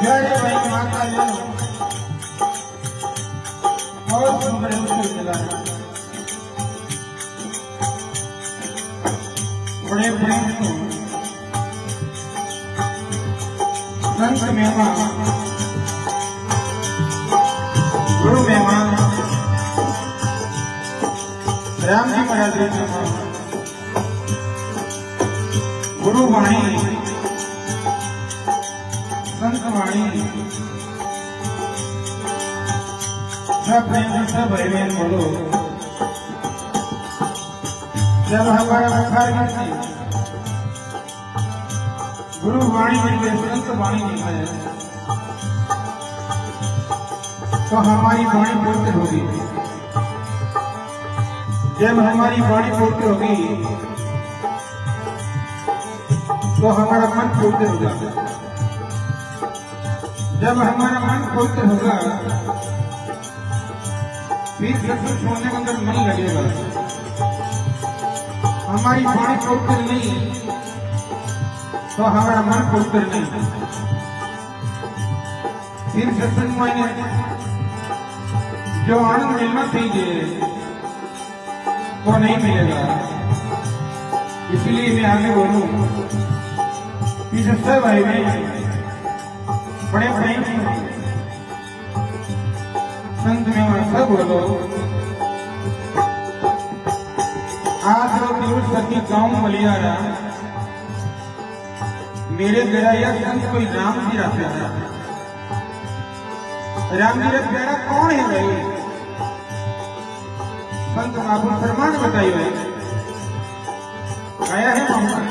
जय भाई माता जी बहुत सुंदर चला बड़े बड़े संत मेहमान गुरु मेहमान राम जी महाराज गुरु वाणी संत वाणी सब प्रेम सब भाई बहन बोलो। जब हमारा बुखार गिरती गुरु वाणी मिलते संत वाणी मिलते हैं तो हमारी वाणी पूर्ण होगी। जब हमारी वाणी पूर्ण होगी तो हमारा मन पूर्ण होगा। जब हमारा मन पूर्ण होगा फिर सत्संग छोड़ने के अंदर मन लगेगा। हमारी वाणी पवित्र नहीं तो हमारा मन पवित्र नहीं। फिर सत्संग में जो आनंद मिलना चाहिए वो नहीं मिलेगा। इसलिए मैं आगे बोलूं कि सब भाई बड़े बड़े संत में सब बोलो। आज रोज सभी गांव मलियारा मेरे बेड़ा यह संत कोई राम जी रखा था। राम जी रख बेड़ा कौन है भाई? संत बाबू फरमान बताइए भाई आया है मोहम्मद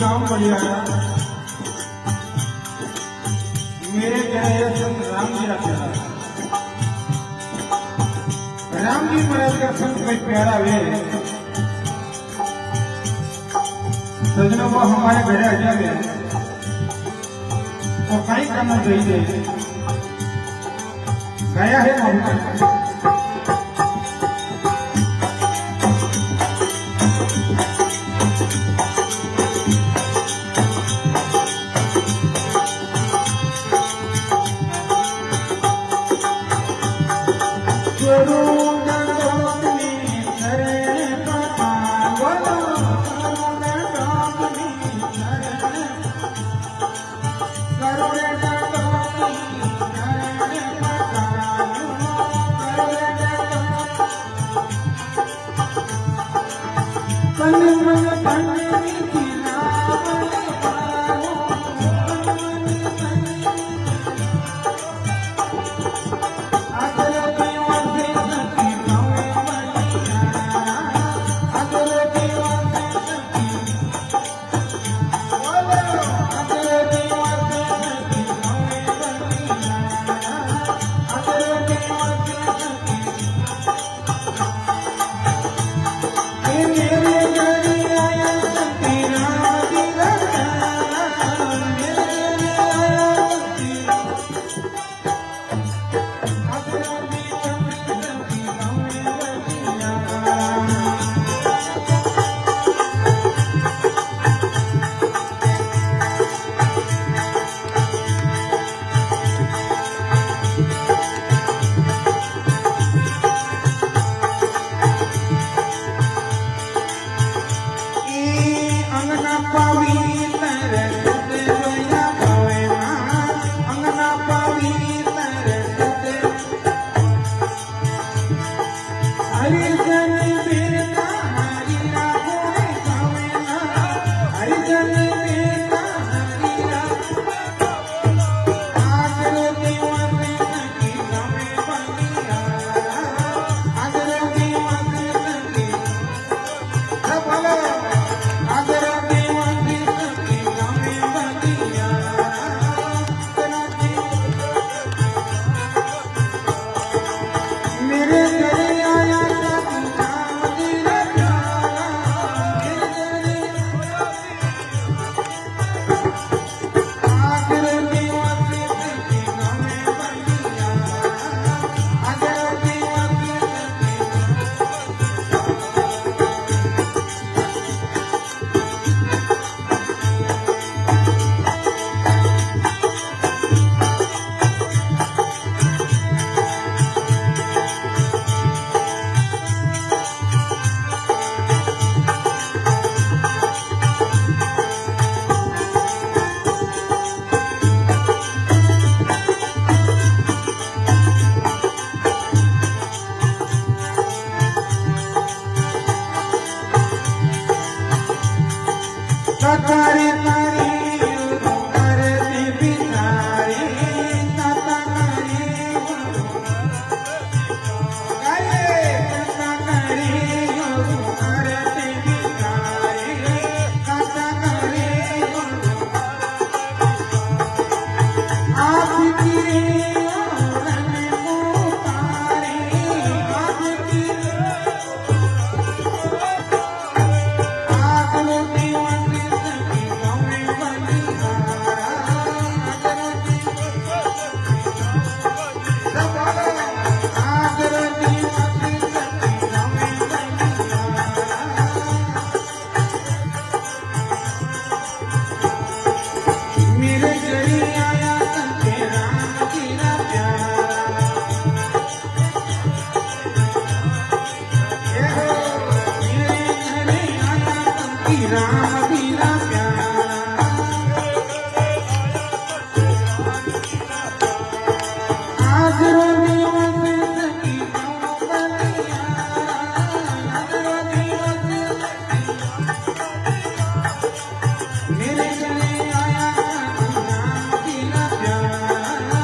गांव मलियारा मेरे गए संत राम जी रखे। राम जी महाराज का संत कोई प्यारा वे सजनों को हमारे घर आ जाए तो कहीं करना चाहिए। गया है मोहम्मद मेरे कतारी तारी आरती बिचारी कतारी गाइए कतारी आरती बिचारी कतारी आपकी राम बीरा प्यारा आज रोनी सकी मेरे गले आया राम बीरा प्यारा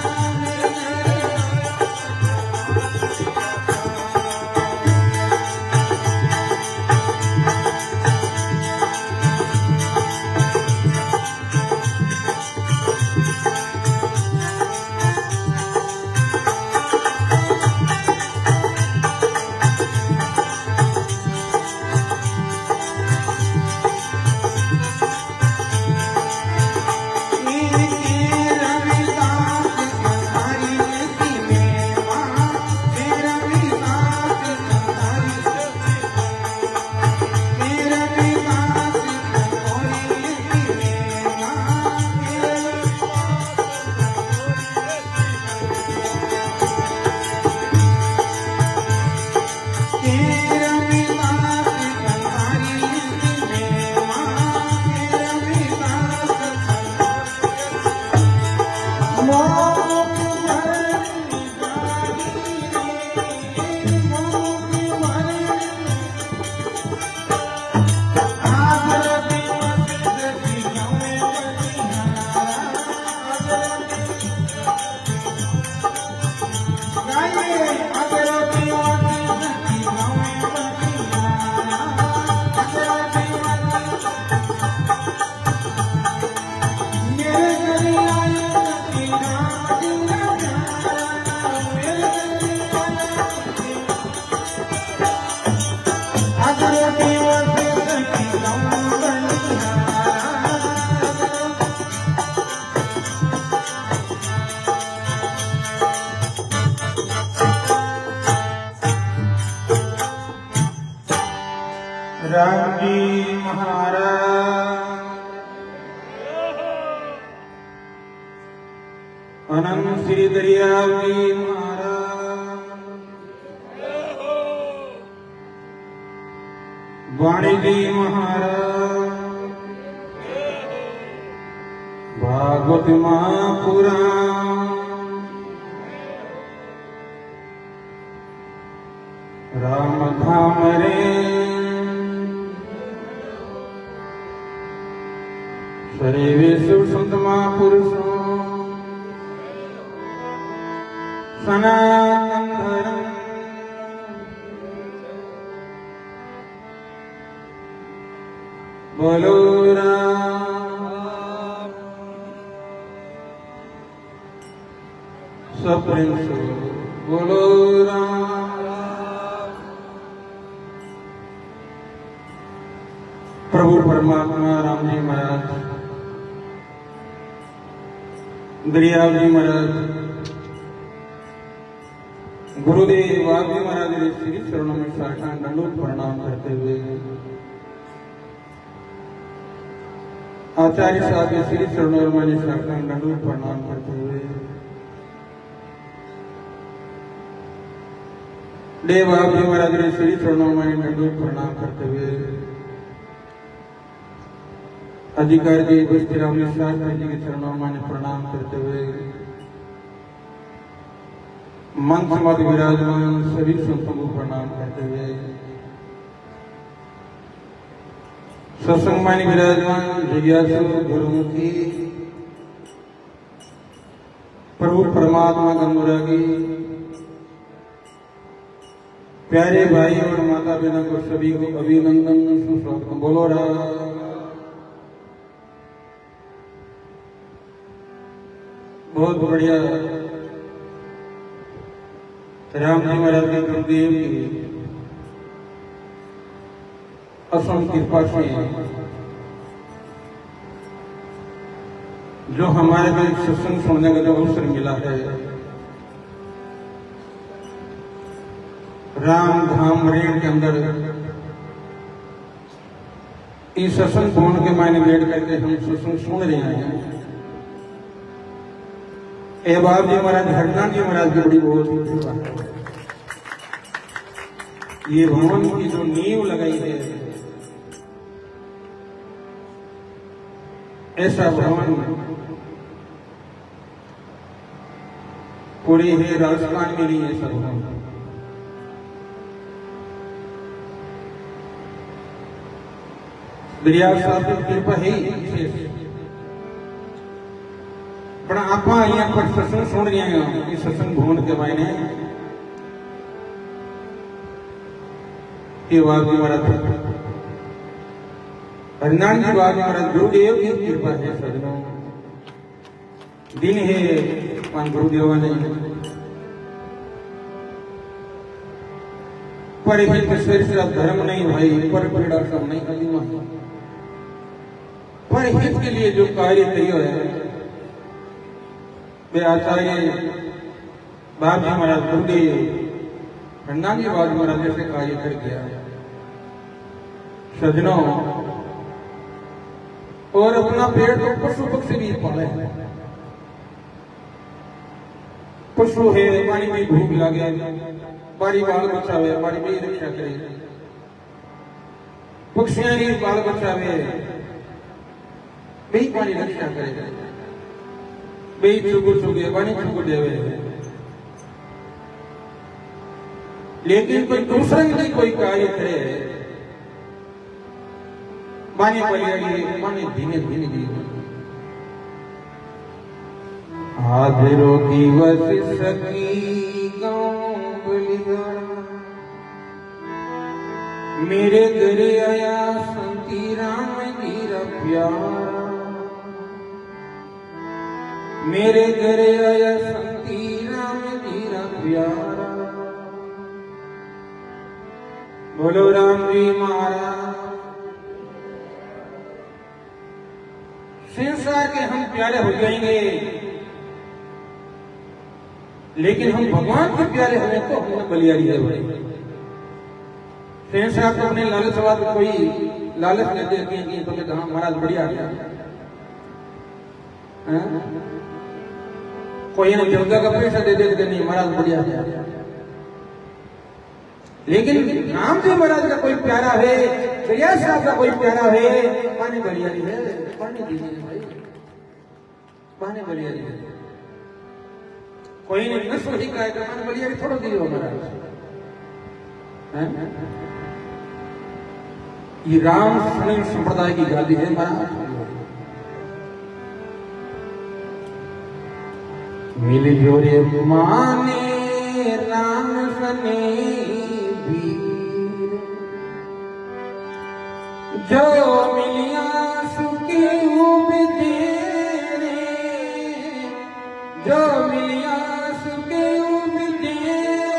राम जी महाराज अनंत श्री दरियाव जी महाराज वाणी जी महाराज भागवत महापुराण राम धाम रे सर्वेषु संत महापुरुषों सनातन धर्म बोलो राम सब प्रेम से बोलो राम। प्रभु परमात्मा राम जी महाराज दरियाव जी महाराज गुरुदेव वाग्देव महाराज के श्री चरणों में साष्टांग दंडोत प्रणाम करते हुए आचार्य साहब के श्री चरणों में साष्टांग दंडोत प्रणाम करते हुए देव वाग्देव महाराज के श्री चरणों में दंडोत प्रणाम करते हुए अधिकारी जी गुस्तिरावली शास्त्री जी के चरणों में प्रणाम करते हुए मंच मध्य विराजमान सभी संतों को प्रणाम करते हुए सत्संग में विराजमान जिज्ञासु गुरुमुखी प्रभु परमात्मा गंगुरागी प्यारे भाई और माता बहनों को सभी को अभिनंदन सुस्वागत। बोलो बहुत बढ़िया। राम जी महाराज के गुरुदेव की असम कृपा से जो हमारे को सत्संग सुनने का जो अवसर मिला है, राम धाम रेड के अंदर इस सत्संग भवन के मायने बैठ करके हम सत्संग सुन रहे हैं। बाब जी महाराज हरनाथ जी महाराज की बड़ी बहुत कृपा है। ये भवन की जो नींव लगाई है, ऐसा भवन पूरे है राजस्थान में नहीं, ऐसा भवन। दरिया साहब की कृपा है विशेष। पर आप यहाँ पर सत्संग सुन रहे हैं इस सत्संग भवन के मायने ये बाबू महाराज हरिनाथ जी बाबू महाराज गुरुदेव की कृपा है। सजनों दिन है मान गुरुदेव ने पर हित धर्म नहीं भाई, पर पीड़ा सब नहीं कदीमा, पर हित के लिए जो कार्य करियो है वे आचार्य बाबू जी महाराज गुरुदेव हरिनाथ जी बाबू महाराज जैसे कार्य कर गया सजनों। और अपना पेड़ तो पशु पक्षी भी पाले, पशु है पानी में भूख लगे, बारी बाल बच्चा हुए बारी में रक्षा करे, पक्षियां ही बाल बच्चा हुए भी पानी रक्षा करे, बे चुगु चुगे पानी चुगु देवे। लेकिन कोई दूसरा भी कोई कार्य करे पानी पलियागी पानी धीमे धीमे धीमे हाजिरो दिवस सकी गाँव मेरे घर आया संती राम गिरा प्यार, मेरे घर आया संती राम गिरा प्यारा। बोलो राम जी महाराज। संसार के हम प्यारे हो जाएंगे, लेकिन हम भगवान के प्यारे हमें तो हमने बलियारी है भाई। संसार को अपने लालचवाद कोई लालच ले देते हैं कि तुम्हें कहा महाराज बढ़िया है, कोई ने जगह का पैसा दे देते नहीं महाराज बढ़िया है। लेकिन राम जी महाराज का कोई प्यारा है, दरिया साहब का कोई प्यारा है, पानी बलियारी है, पानी दीजिए भाई, पानी बलियारी है। कोई ने न सोची का है पानी बलियारी थोड़ा दीजिए महाराज। ये राम संप्रदाय की गाली है महाराज। मिल जोरे माने राम सने वीर, जो मिलिया सुखी उबतेरे, जो मिलिया सुखी उबतेरे,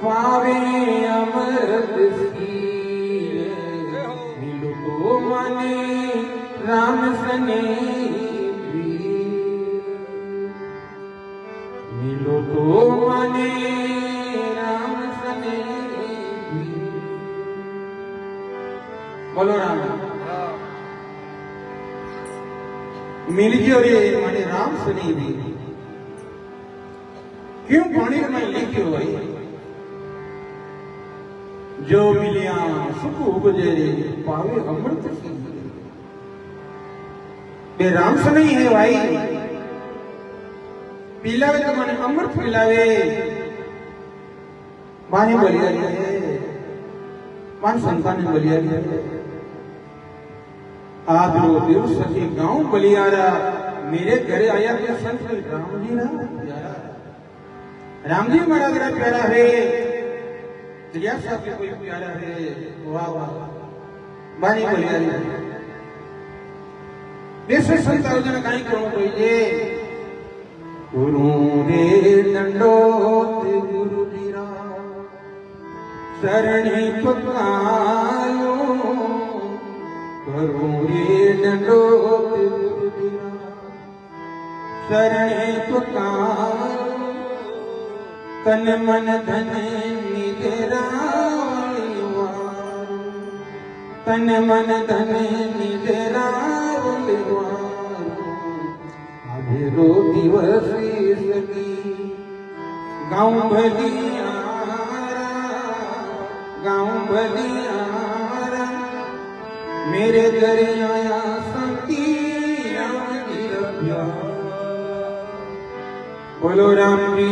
पावे अमृत सीरे। मिलो तो माने राम सने तो माने राम सने। बोलो राम। मिल जोरे माने राम सने भी। क्यों पानी में लिखी हुई जो मिलिया सुख उपजेरे पावे अमृत सीरे। बे राम सने ही है भाई, पिलावे तो माने अमृत पिलावे, पानी बलियारी है। मान संतान बलियारी आज रो देव सखी गांव बलियारा मेरे घरे आया तो संत राम जी ना प्यारा राम जी महाराज का प्यारा है दरिया साहब के कोई प्यारा है वाह वाह बानी बलियारी देश संत अर्जुन कहीं करो कोई जे गुरु रे दंडोत गुरु दीरा शरणी पकायो गुरु रे दंडोत गुरु दीरा शरणी पकायो तन मन धन निधरा तन मन धन निधरा रो दिवसी सगी गाँव भलियारा मेरे घर आया संती राम जी रब्या बोलो राम जी।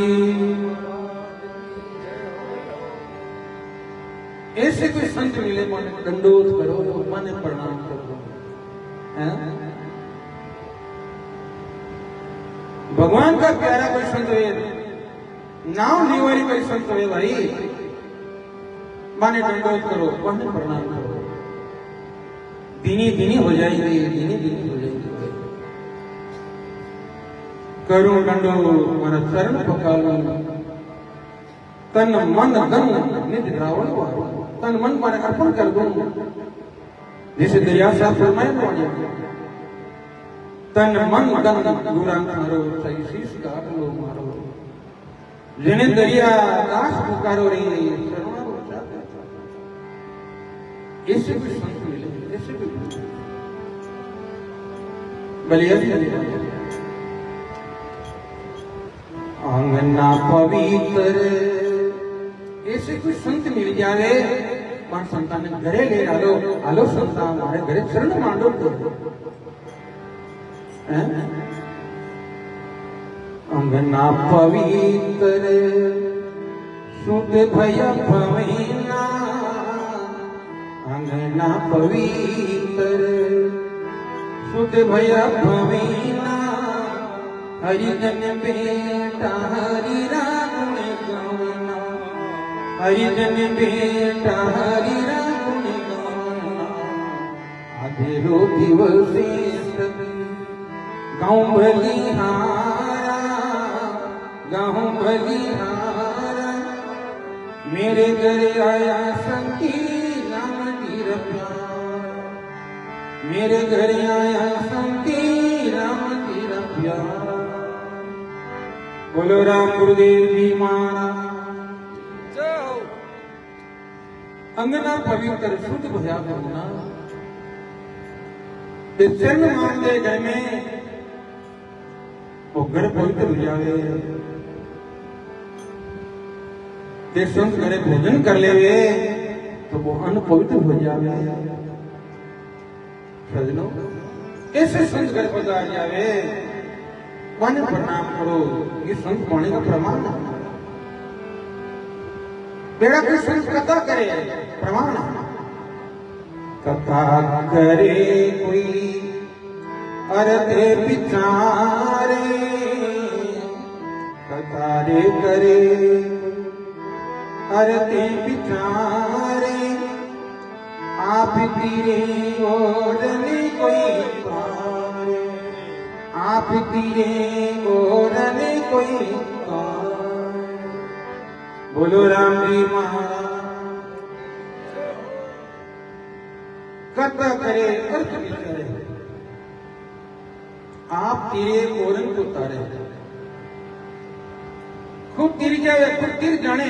ऐसे कोई संत मिले मन दंडोत करो मन प्रणाम करो हैं? भगवान का प्यारा कोई संत है नाव निवारी कोई संत है भाई माने दंडोत करो माने प्रणाम करो दीनी दीनी हो जाएगी दीनी दीनी हो जाएगी करो दंडो मारा चरण पकालो तन मन धन निज रावण तन मन मारे अर्पण कर दो जैसे दरिया साहब फरमाए तन मन धन गुरांग मारो सही शीश काट लो मारो जेने दरिया दास पुकारो रे ऐसे भी संत मिले ऐसे भी बलिया आंगना पवित्र ऐसे कोई संत मिल जावे मान संतान ने घरे ले आलो आलो संता हमारे घरे शरण मांडो अंगना पवित्र शुद्ध भया भवीना अंगना पवित्र शुद्ध भया भवीना हरिजन बेटा हरि राम गावना हरिजन बेटा हरि राम गावना आधे रो दिवसे गाँव बलिहारा मेरे घर आया संती राम जी रब्या मेरे घर आया संती राम जी रब्या बोलो राम गुरुदेव जी महाराज अंगना पवित्र शुद्ध भया करना चरण मानते घर में वो घर पवित्र हो जावे ते संत घरे भोजन कर लेवे तो वो अन्न पवित्र हो जावे सजनो ऐसे संत घर पधार जावे माने प्रणाम करो ये संत वाणी का प्रमाण बेड़ा कोई संत कथा करे प्रमाण कथा करे कोई अरते विचारे कतारे करे अरते विचारे आप तीरे ओरने कोई पारे आप तीरे ओरने कोई पारे बोलो राम जी महाराज कथा करे अर्थ विचारे आप तीरे ओरन को तारे खुद तिर जाए खुद तिर जाने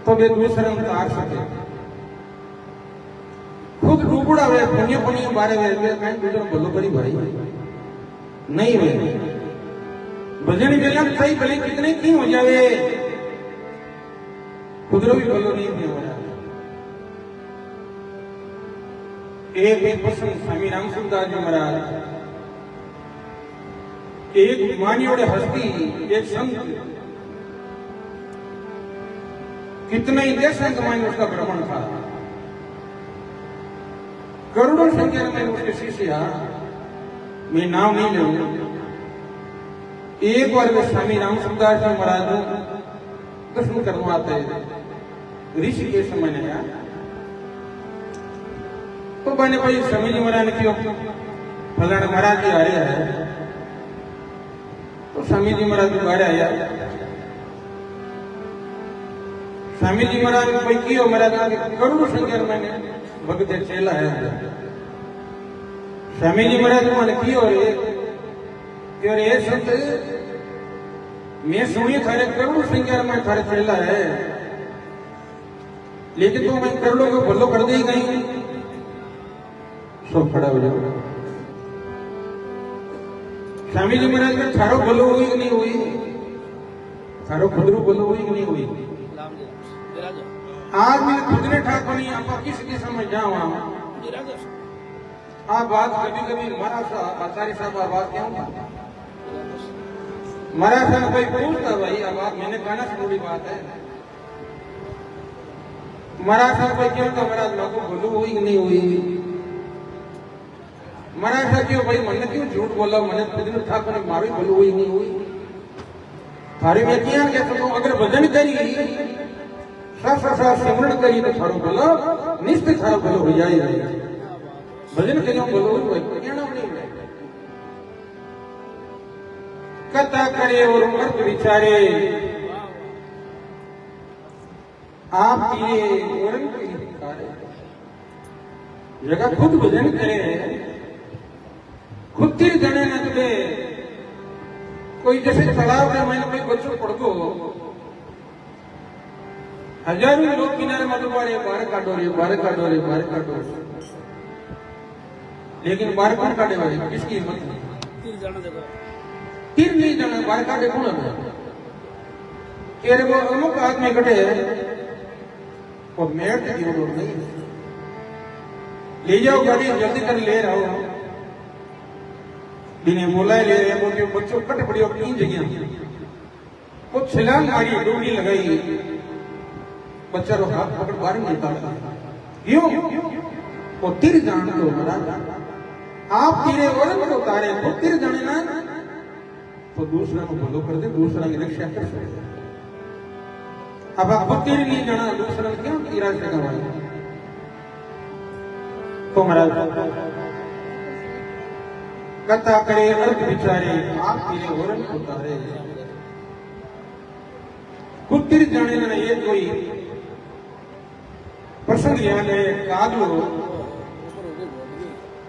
तो वे दूसरे उतार सके खुद डूबड़ा हुए पुण्य पुण्य बारे वे कहीं दूसरे बोलो बड़ी भाई नहीं वे भजन बेला सही भले कितने की हो जावे खुदरो भी बोलो नहीं हो रहा। एक प्रसंग स्वामी रामसुंदर जी महाराज एक मानियोड़े हस्ती एक संत कितने ही देशों के मायने उसका भ्रमण था, करोड़ों संख्या में उसके शिष्य, मैं नाम नहीं लूंगा। एक बार वे स्वामी राम सुखदास जी महाराज दर्शन करने आते ऋषिकेश में आया, तो मैंने भाई स्वामी जी महाराज ने क्यों फलाने महाराज जी आ रहे हैं, तो स्वामी जी महाराज जी बाहर आया। स्वामी जी महाराज ने कोई क्यों महाराज करोड़ों संख्या में भगत चेला है। स्वामी जी महाराज मैंने क्यों रे संत मैं सुनिए थारे करोड़ों संख्या में थारे चेला है, लेकिन तो मैं करोड़ों को भलो कर दी गई। सब खड़ा हो जाओ। स्वामी जी महाराज में थारो भलो हुई कि नहीं हुई, थारो खुदरू भलो हुई कि नहीं हुई। आज मैं खुद ने ठाकुर नहीं आप किसी समझ जाओ आप बात कभी कभी महाराज आचार्य साहब आवाज क्या होता महाराज साहब कोई पूछता भाई अब आप मैंने कहना थोड़ी बात है। महाराज साहब कोई क्यों था महाराज लोगों भलो हुई कि नहीं हुई। महाराज साहब क्यों भाई मैंने क्यों झूठ बोला, मैंने खुद ने ठाकुर ने मारी भलो हुई नहीं हुई। थारी में क्या कहता हूँ अगर भजन करी सिमरण करिए तो थारो भलो निश्चित थारो भलो हो जाएगा। भजन करियो भलो हो कथा करे और मर्द विचारे आप जगह खुद भजन करे खुद तीर जने न तुझे कोई जैसे तालाब में मैंने कोई बच्चों पढ़ दो हजारों लोग किनारे मत पड़े बाहर काटो रे लेकिन बाहर कौन काटे भाई किसकी हिम्मत नहीं तीर नहीं जाना बाहर काटे कौन है तेरे को अमुक आदमी कटे और मेहनत की जरूरत नहीं ले जाओ गाड़ी जल्दी कर ले रहा हूं बिना बोला ले रहे बोलते बच्चों कट पड़ी और 3 जगह कुछ छलांग मारी डूबी लगाई बच्चा रो हाथ पकड़ बाहर निकाला क्यों वो तीर जान दो महाराज आप तीरे और को उतारे तो तीर जाने ना तो दूसरा को भलो कर दे दूसरा की रक्षा कर सकते। अब आप तीर नहीं जाना दूसरा क्यों तीरा से गवाए तो महाराज कथा करे अर्थ विचारे आप तीरे और को उतारे खुद तीर जाने ना ये कोई प्रसंग याद है कागलो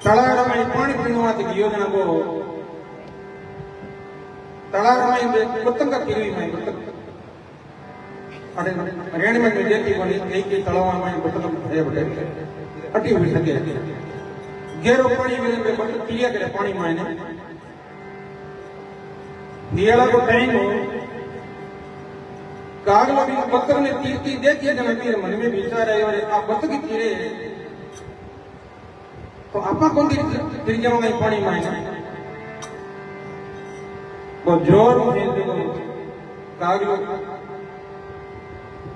तलाड़ में पानी पीने गयो जना को तलाड़ में पतंग किरी में अरे रेण में देखी बनी कई तलाव में पतंग भरे बटे अटी हुई सके गेरो पानी में पतंग पिया करे पानी में दियाला को टाइम हो कागलो भी बत्तख ने तीरती देखी जना मेरे मन में विचार आयो अरे आप बत्तख की तीरे तो आपा कौन तिर जाऊंगा पानी में वो जोर कागलो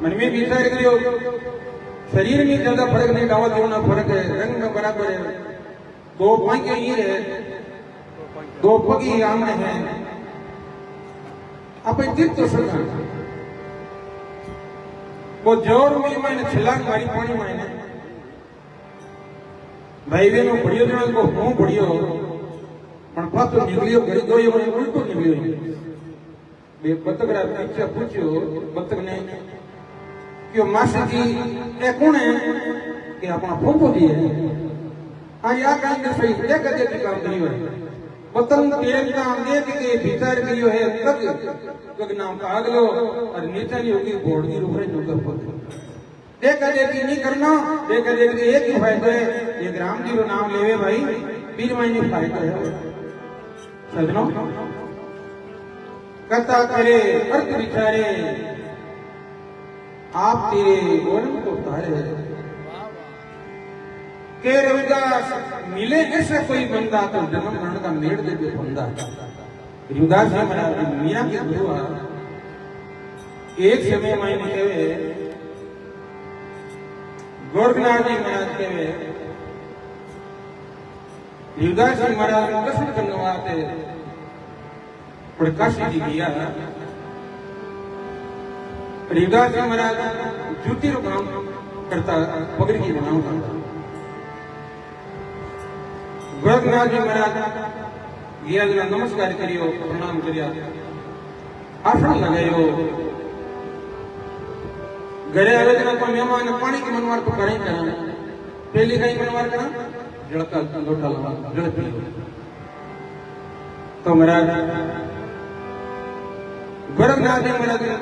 मन में विचार करियो शरीर में ज्यादा फर्क नहीं डावा देना फर्क है रंग में बराबर है 2 पंख ही है 2 पग ही आमने हैं आप तीर्थ तो सका वो जोर में मैंने छलांग मारी पानी में भाई वे में बढ़ियो जना को हूं बढ़ियो पण पातो निकलियो घड़ी दो ये मैंने उल्टो निकलियो बे बतक रा पीछे पूछियो बतक ने क्यों मासी जी ए कौन है कि अपना फोटो दी है आज या काम कर सही क्या कर के काम नहीं हो पतंग तेल का देख के भीतर कियो है तक नाम काग लो और नीचे नहीं होगी बोर्ड की रूप में नुकर पत देखा देखी नहीं करना देखा देखी एक ही फायदा है ये राम जी को नाम लेवे भाई 3 महीने फायदा है सजनो कथा करे अर्थ विचारे आप तेरे गोरम को तारे के रविदास मिले ऐसा कोई बंदा तो जन्म मरण का मेड़ दे दे बंदा रविदास जी महाराज मीरा के गुरु एक समय मैंने कहे गोरखनाथ जी महाराज के देवदास जी महाराज दर्शन करने वास्ते प्रकाशी जी गया। देवदास जी महाराज जूती रो काम करता, पगड़ी की बनाऊ करता। गोरखनाथ जी महाराज गया जना नमस्कार करियो, प्रणाम करिया, आसन लगायो। घरे आवे जना तो मेहमान पानी की मनवार तो करें करा, पहली कहीं मनवार करा जड़का लोटा लगा जड़ पी। तो महाराज गोरखनाथ जी महाराज ने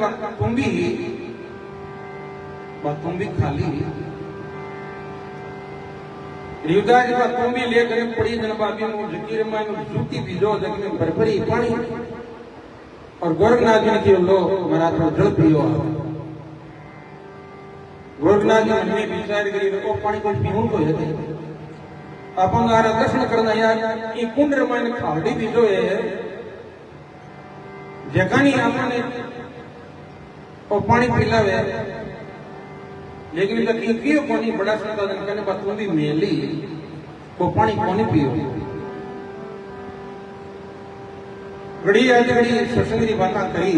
तुम्बी खाली देवदास जी का तुम्बी लेकर पड़ी जनबाबी में जकीर में जूती बीजो जगने भरभरी पानी और गोरखनाथ जी ने कहो लो महाराज तो जल पियो। गोरखनाथ जी मन में विचार करी ओ पानी कुछ पीऊं तो है अपन आरा दर्शन करना यार ये कुंड में खाड़ी बीजो है जगह नहीं आपने ओ पानी पिलावे, लेकिन जब क्यों कोनी बड़ा संसाधन करने बात तुम भी मेली वो पानी कोनी पियो। घड़ी आज घड़ी सत्संग की बात करी,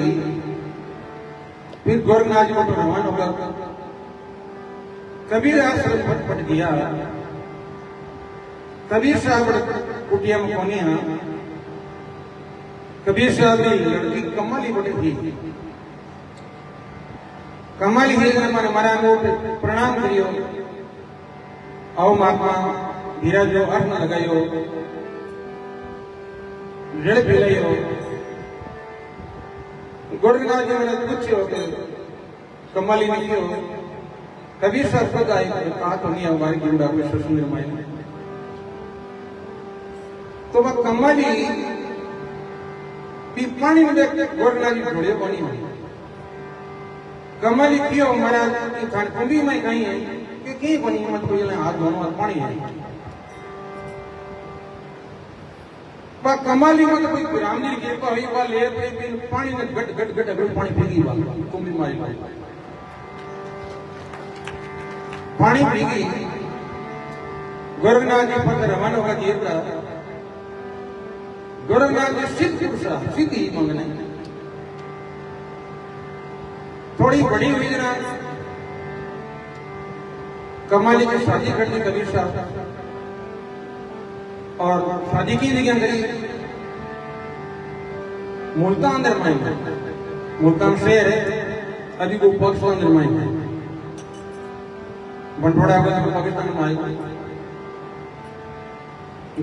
फिर गोरखनाथ जी को तो रवाना होगा। कबीर आश्रम फट गया, कबीर साहब कुटिया में कोनी है। कबीर साहब की लड़की कमाली बड़ी थी, कमाली है हमारे महाराज को प्रणाम करियो, आओ महात्मा धीरा जो अर्थ लगायो, जड़ फैलाइयो। गोरखनाथ जी मैंने पूछो कमाली ने क्यों, कबीर साहब खुद आए, कहा तो नहीं हमारी गिरुड़ा में सत्संग रामायण। तो वह कमाली पानी में देख गोरखनाथ जी ढोड़े पानी में कमाली क्यों महाराज की कुंडी में कहीं है कि कहीं पानी मत कोई हाथ धोने वाला पानी है। पर कमाली में तो कोई राम जी की कृपा हुई बाल ले पानी में गट गट गट गट पानी पीगी बाल कुंडी मारी पानी पीगी। गोरखनाथ जी पर रवाना होगा जीवरा, गोरखनाथ जी सीधी मंगने थोड़ी बड़ी हुई जना कमाली की शादी कर दी कबीर साहब, और शादी की जगह करी मुल्तान दरमाई में, मुल्तान शहर है अभी वो पाकिस्तान दरमाई में, बंटवाड़ा पाकिस्तान में आई।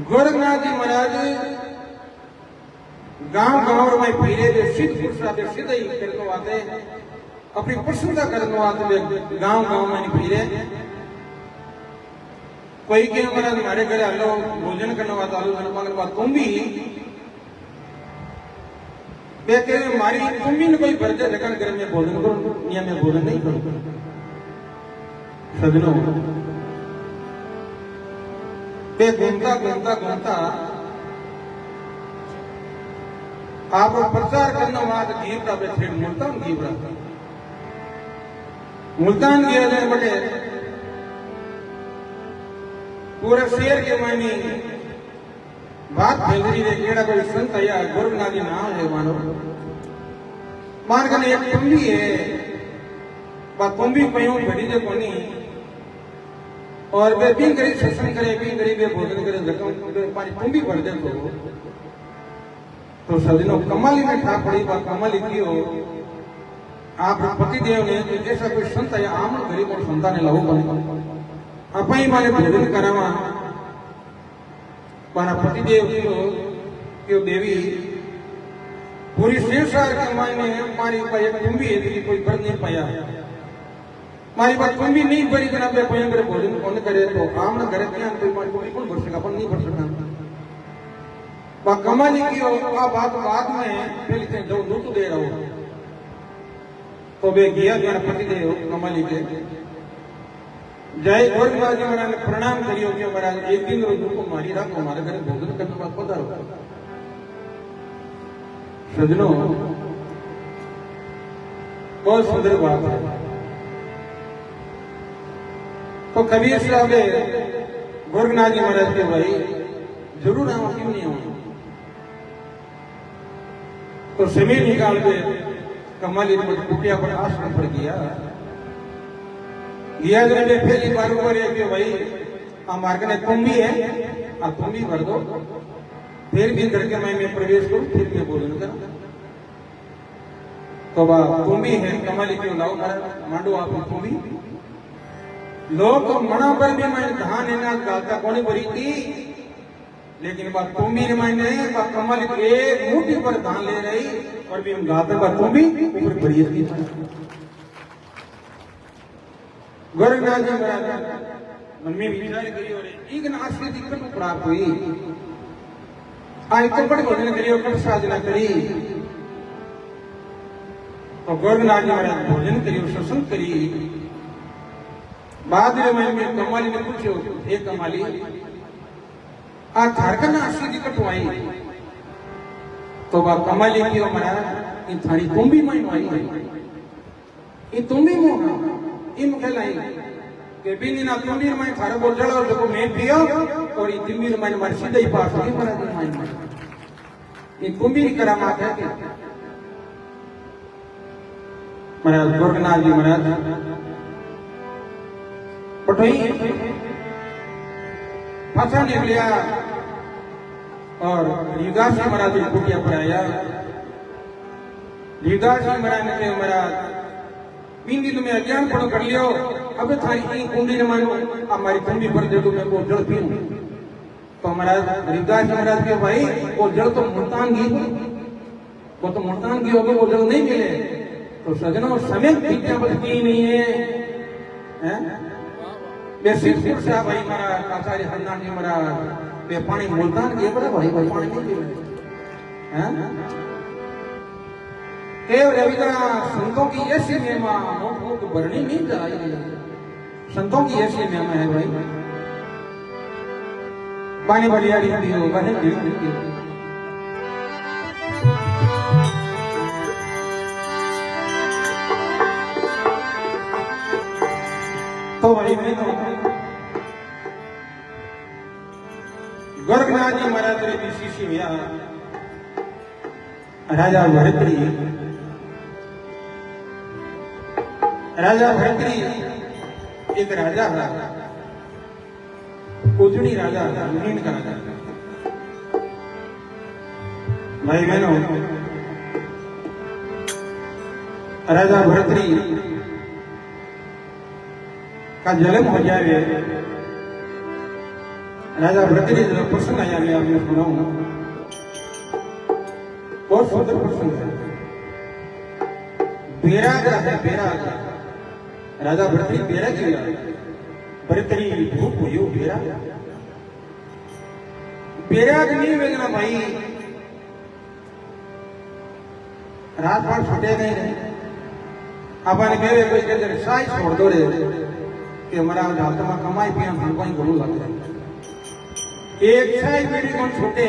गोरखनाथ जी महाराज गांव गांव में फिरे जो सिद्ध पुरुष सिद्ध ही करने आते, अपनी प्रसन्नता करने आते गांव गांव में फिरे। कोई के हमारे घर आलो भोजन करने वाला आलू करने बाद तुम भी मारी तुम भी कोई बर्जे जगह घर में भोजन करो, नियम में भोजन नहीं करो। सजनों घूमता घूमता घूमता आप प्रचार करना वहां गीवरा बैठे मुल्तान गीवरा, मुल्तान गया जाए बटे पूरे शहर के मायने बात फैलरी रे केड़ा कोई संत आया गोरखनाथ जी नाम है मानो मान के एक तुम्बी है बा तुम्बी पयो घड़ी जे कोनी और वे भी गरीब सत्संग करे भी गरीब भोजन करे जगह पानी तुम्बी भर दे तो सजनों कमाली में ठा पड़ी बात कमाली की हो आप पति देव ने ऐसा कोई संत या आम गरीब और संतान ने लाओ अपनी माने भोजन करावा पाना पति देव की देवी पूरी संसार के मायने हमारी तुम भी यदि कोई भर नहीं पाया मारी बात तुम भी नहीं भरी जना पे भयंकर भोजन कौन करे तो आम न करे क्या कोई बिल्कुल भर सका अपन नहीं भर सकता कमाली की आ बात बाद में पहले से जो दूत दे रहा हो तो वे गया गणपति देव कमाली के जय गोरखनाथ जी महाराज ने प्रणाम करियो कि महाराज एक दिन रोज को मारी रात हमारे घर भोजन करने का पधारो। सजनों बहुत सुंदर बात है। तो कबीर साहब गोरखनाथ जी महाराज के भाई जरूर आवा, क्यों नहीं आवा। तो समय निकाल के कमाली कुटिया पर आश्रम पर गया जब पहली बार ऊपर है कि भाई हमारे ने तुम भी है, तुम भी भर दो, फिर भी घर के मैं प्रवेश करूं, फिर मैं भोजन करूं। तो तुम भी है कमाली क्यों लाओ मांडो आप तुम भी लोग तो मना पर भी मैं धान इना गालता कोनी भरी थी, लेकिन बात तुम भी मायने कमल एक मुट्ठी पर धान ले रही और भी हम गाते पर तुम भी ऊपर भरी थी। गोरखनाथ जी महाराज मन में विचार करी और एक नाश्ते दिक्कत प्राप्त हुई। आज तो बड़े भोजन करी और साधना करी। तो गोरखनाथ जी महाराज भोजन करी और सत्संग करी। बाद में कमाली ने पूछो, हे कमाली आ झारखंड आशी की कटवाई तो बा कमाली की महाराज इन थारी तुम भी मैं आई ये तुम भी मोह इन मुखे लाई के बिन ना तुम भी मैं थारा बोल जड़ा और देखो मैं पियो और ये तुम भी मैं मर सीधे ही पास नहीं महाराज मैं ये तुम भी करामात है क्या महाराज गोरखनाथ जी महाराज पटोई फसा निकलिया और लीगास जी महाराज कुटिया पर आया। लीगास जी महाराज ने कहा महाराज बिंदी तुम्हें अज्ञान पड़ो कर लियो, अब थारी कुंडी ने मानो हमारी कुंडी पर दे दो मैं वो जल पीऊं। तो महाराज लीगास जी महाराज के भाई वो जल तो मुल्तान घी, वो तो मुल्तान घी होगा, वो जल नहीं मिले। तो सजनों समय पीछे बचती नहीं है सिद्धपुर से भाई महाराज आचार्य हरनाथ जी महाराज वे पानी मुल्तान के बड़ा भाई भाई पानी नहीं पीवे हैं केवल रविदास संतों की ऐसी महिमा मुख भरनी नहीं जाए। संतों की ऐसी महिमा है भाई पानी बलियाड़ी हो बने तो भाई मैं तो गोरखनाथ जी महाराज रे शिष्य हुआ राजा भरतरी। राजा भरतरी एक राजा था, उजड़ी राजा था, नींद का राजा। भाई बहनों राजा भरतरी का जन्म हो जाए। राजा भरतरी जब प्रसंग आया मैं आपने सुनाऊं, बहुत सुंदर प्रसंग है। बेराग है बेराग, राजा भरतरी बेराग किया, भरतरी धूप हुई बेराग। बेराग नहीं वेगना भाई रात पाठ छुटे नहीं रहे। अपन कहे कोई कहते साई छोड़ दो रे कि हमारा हाथ में कमाई पिया हम को गुरु लग जाए। एक साई मेरी कौन छोटे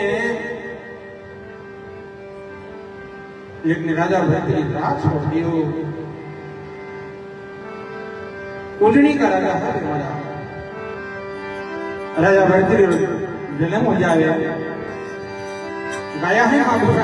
लेकिन राजा भरतरी रात छोड़ दियो। उजड़ी का राजा है हमारा। राजा भरतरी जन्म हो जाए गाया है महापुरुषा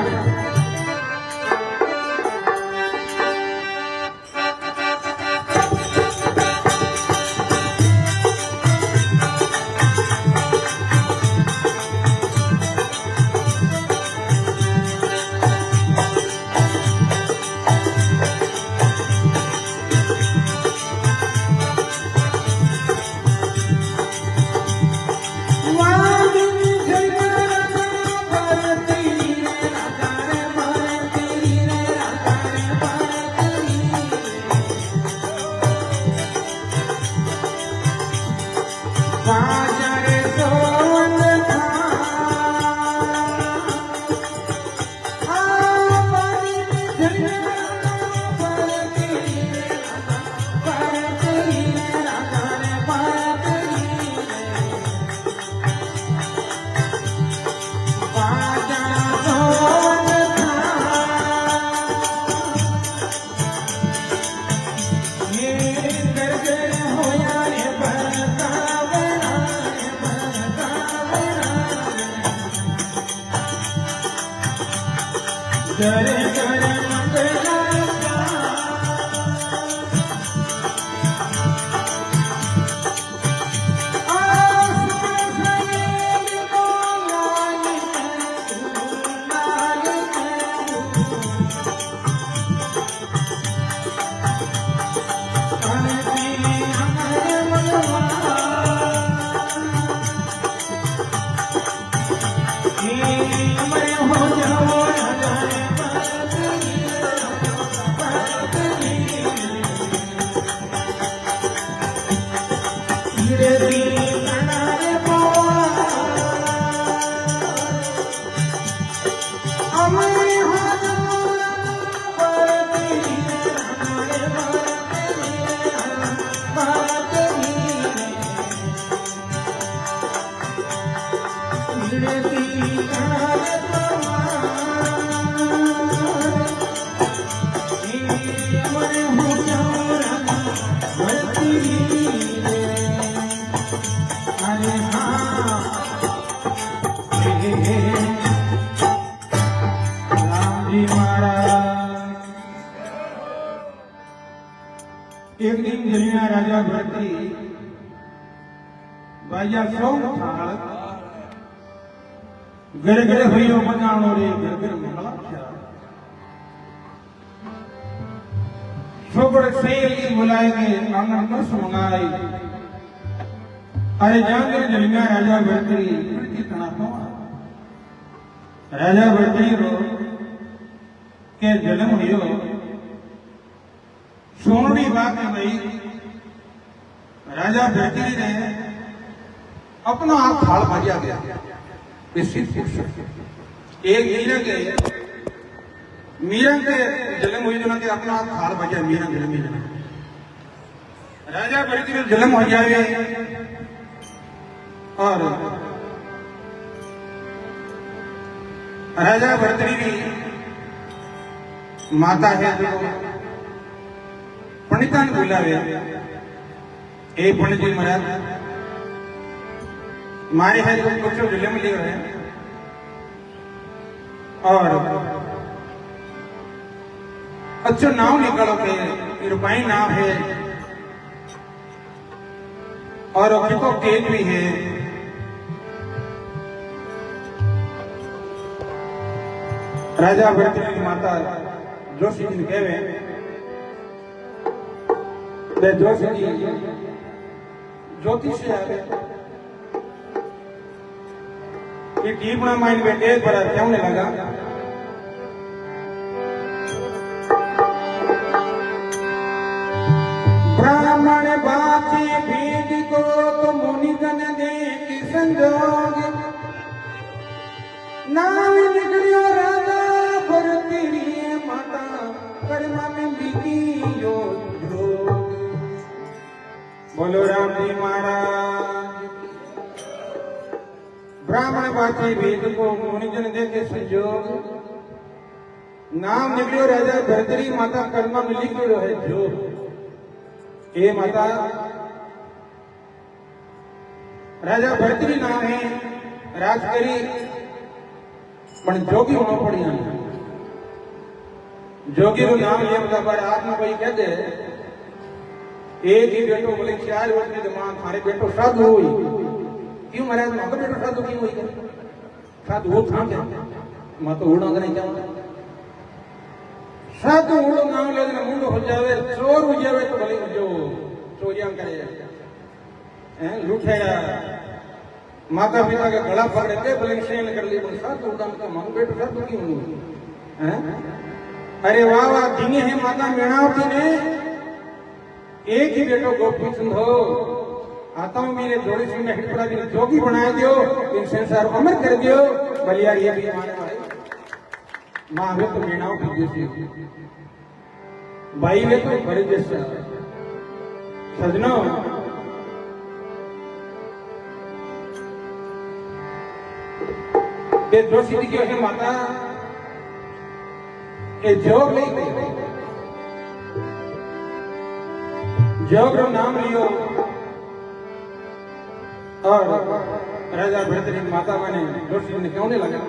एक दिन जलिया राजा भरती बाजा सौ गरे गरे भैया बजाणो रे घर घर मंगला छोकड़ सेली बुलाएंगे आंगन में सुनाई अरे जाकर जलिया राजा भरती कितना तो राजा भरती रो के जन्म हुयो सोनड़ी बात है भाई राजा भरतरी ने अपना हाथ थाल भाजा गया एक मीरा के जन्म हुई जो के अपना हाथ थाल भाजा मीरा जन्म राजा भरतरी जन्म हो जाए और राजा भरतरी की माता है जो पंडिता ने बुलावे ए पंडित जी महाराज मारे है जो कुछ जिले में ले रहे हैं और अच्छा नाम निकालो के रुपाई नाम है और कितो तेज भी है राजा भरतरी की माता जोशी जी ने कहे जोशी जी ज्योतिष से आ गए ये टीपना माइंड में एक बड़ा क्या होने लगा ब्राह्मण बाती भेद को तो मुनिजन दे की संजोग नाम निकलियो राजा भरतरी माता कर्मा में लिखी यो बोलो राम जी महाराज ब्राह्मण बाती भेद को मुनिजन दे के संजोग नाम निकलियो राजा भरतरी माता कर्मा में लिखियो है जो ये माता राजा भरतरी नाम है राज करी पण जोगी होना पड़ी जोगी को नाम लिया मतलब पर आत्मा कोई कह दे एक ही बेटो बोले 4 वर्ष की जमान थारे बेटो साधु हुई क्यों महाराज मगर बेटो साधु क्यों हुई साधु वो था क्या मैं तो उड़ना नहीं चाहूंगा साधु उड़ो नाम ले देना मुंडो हो जावे चोर हो जावे तो भले जो चोरियां करे हैं लूटेरा माता पिता का गला पकड़ के भले सेन कर ली साधु उड़ना तो मन बेटो साधु क्यों हुई हैं अरे वाह वाह धीने है माता मेणावती ने एक ही बेटो गोपी सिंह हो आता हूं मेरे जोड़ी सिंह ने हिटपड़ा भी जोगी बना दियो इन संसार को अमर कर दियो बलिया ये भी हमारे भाई मां वे तो मीणाओं की जैसी भाई वे तो बड़े जैसे सजनों ये जोशी जी की वजह माता ये जोग नहीं गई जोग रो नाम लियो और राजा भरतरी माता बने जोशी जी ने क्यों नहीं लगा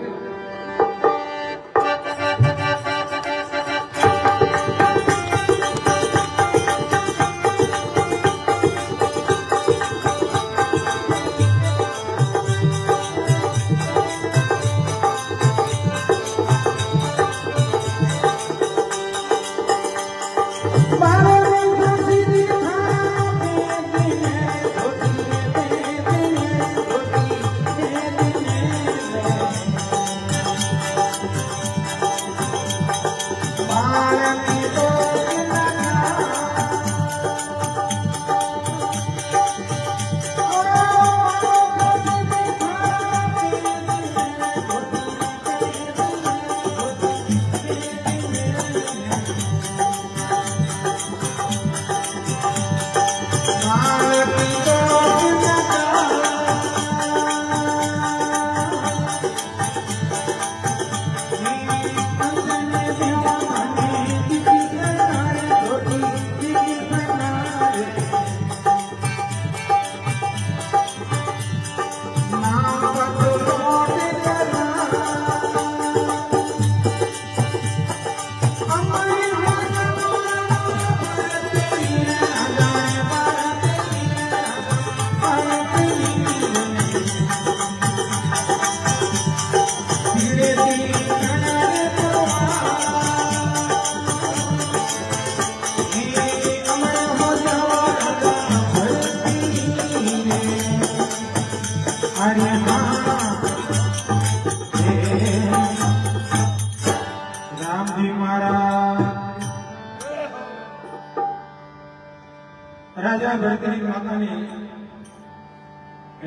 माता ने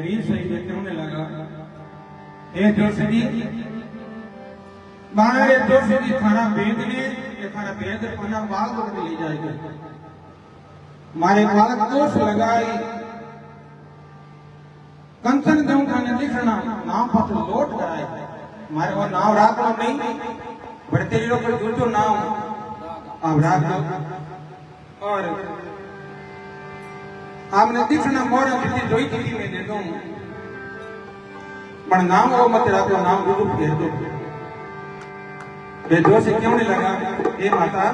रीत सही देखते होने लगा, हे जोशी जी, बाहर जोशी जी थाना भेद ने ये थाना भेद पना बाल को ले जाएगा, मारे बालक दोष लगाई कंचन देव खाने दिखना नाम पत्र लोट कराए, मारे वो नाम राख लो नहीं, बढ़ते लोग कोई दूसरो नाम आप राख लो और आपने दिखना मोरा कितनी जोई थी मैं दे दूं, पर नाम वो मत राखो, नाम दूसरो दे दो। ये जोशी क्यों नहीं लगा, ये माता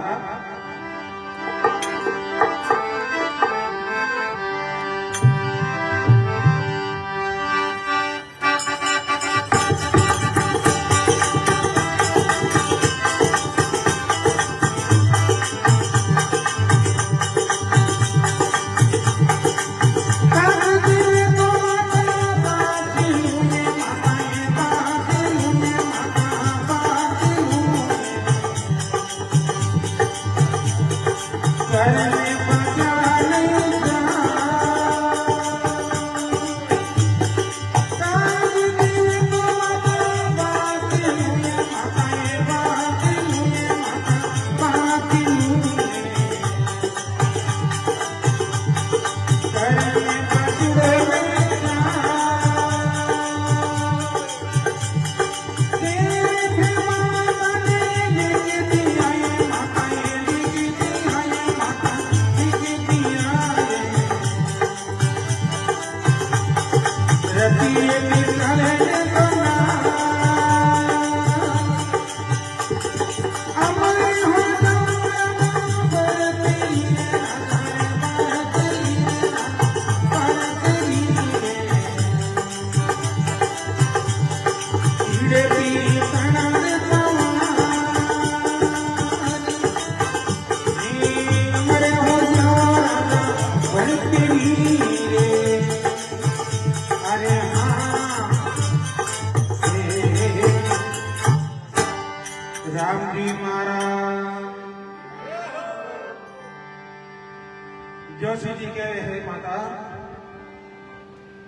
जोशी जी कह रहे हैं माता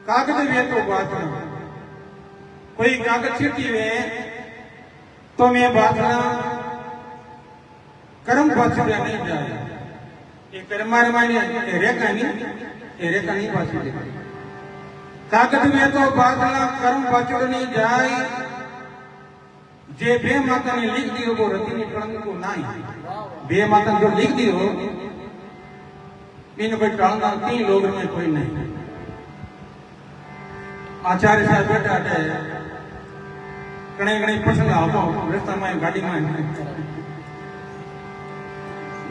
कागज वे तो बात नहीं, कोई कागज छिटी वे तो मैं बात ना कर्म बाछड़ा नहीं जाए, ये कर्म मारे माने रेखा नहीं बाछड़ी, कागज वे तो बात ना कर्म बाछड़ नहीं जाए, जे बे माता ने लिख दियो वो रति निकलन को नहीं, बे माता जो लिख दियो इन कोई टालना तीन लोग में कोई नहीं। आचार्य साहब बैठा है कणे कणे प्रसंग आवतो रस्ता में गाड़ी में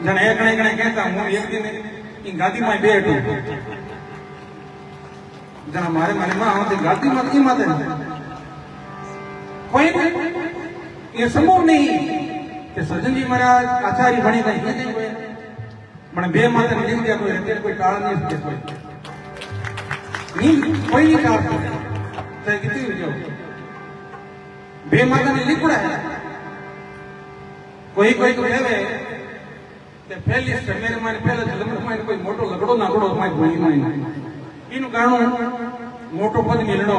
जन एक कणे कणे कहता हूं एक दिन इन गाड़ी में बैठो जन हमारे मन में आवते गाड़ी में की मत कोई ये संभव नहीं कि सज्जन जी महाराज आचार्य बनी नहीं पण बे माता ने लिख दिया कोई रहते कोई टाल नहीं सकते कोई नहीं टाल सकते चाहे कितनी भी जाओ बे माता ने लिखड़ा है कोई कोई तो कहवे कि पहली मेरे माने पहला जन्म में कोई मोटो लगड़ो नागड़ो माय भूली में इन कारण मोटो पद मिलनो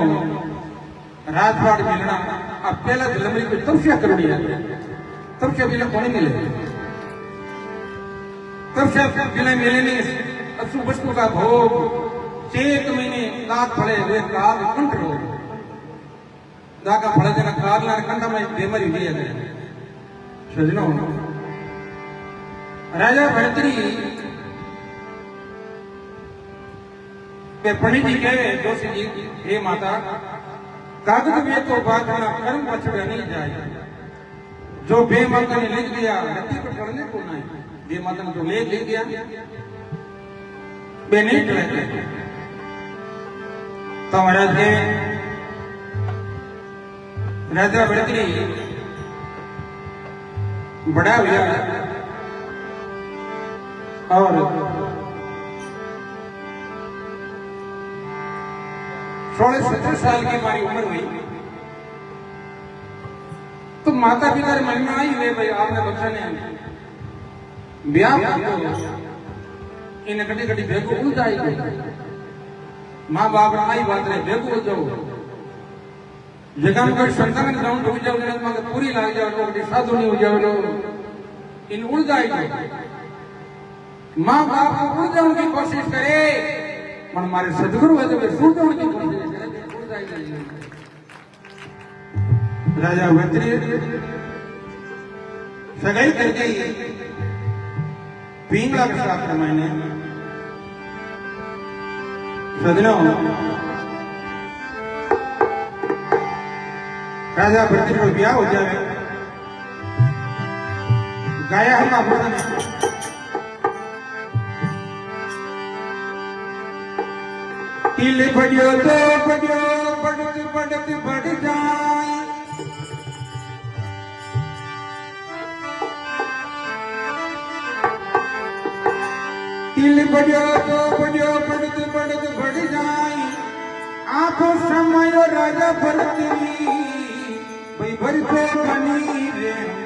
राजवाड़ मिलना अब पहला जन्म में कोई तपस्या करनी है, तपस्या बिना कोनी मिले, तपस्या बिना मिले नहीं अशुभ वस्तु का भोग 6 महीने दाग फले वे काल कंठ रोग दागा फले जना काल ना कंठ में बेमारी हुई है सजनो राजा भरतरी पे पंडित जी कहे जोशी जी हे माता कागज में तो बात ना कर्म पछड़ा नहीं जाए, जो बे माता ने लिख दिया रति को चढ़ने को नहीं, बे माता ने जो लिख दिया बे नहीं चढ़े तो महाराज के राजा भरतरी बड़ा हुआ और 16-17 साल की हमारी उम्र हुई तो माता पिता मन में आई वे भाई आपने बच्चा ने ब्याह इन कटी कटी भेगो उलझाई गई माँ बाप आई बात रे देखो जाओ जगह में कोई संतान ने डाउन हो जाओ ने मगर पूरी लाग जाओ तो साधु नहीं हो जाओ इन उड़ जाए माँ बाप को उड़ जाने की कोशिश करे पर हमारे सदगुरु है तो फिर उड़ जाने की कोशिश करे उड़ जाए राजा भद्री सगाई कर गई पिंगला के साथ मैंने सजनों राजा भद्री को ब्याह हो जाए गाया है महापुरुष तिल बढ़ियो तो बढ़ियो बढ़त बढ़त बढ़ जाए तिल बढ़ियो तो बढ़ियो बढ़त बढ़त बढ़ जाए आंखों समय राजा भरती भाई भर को बनी रे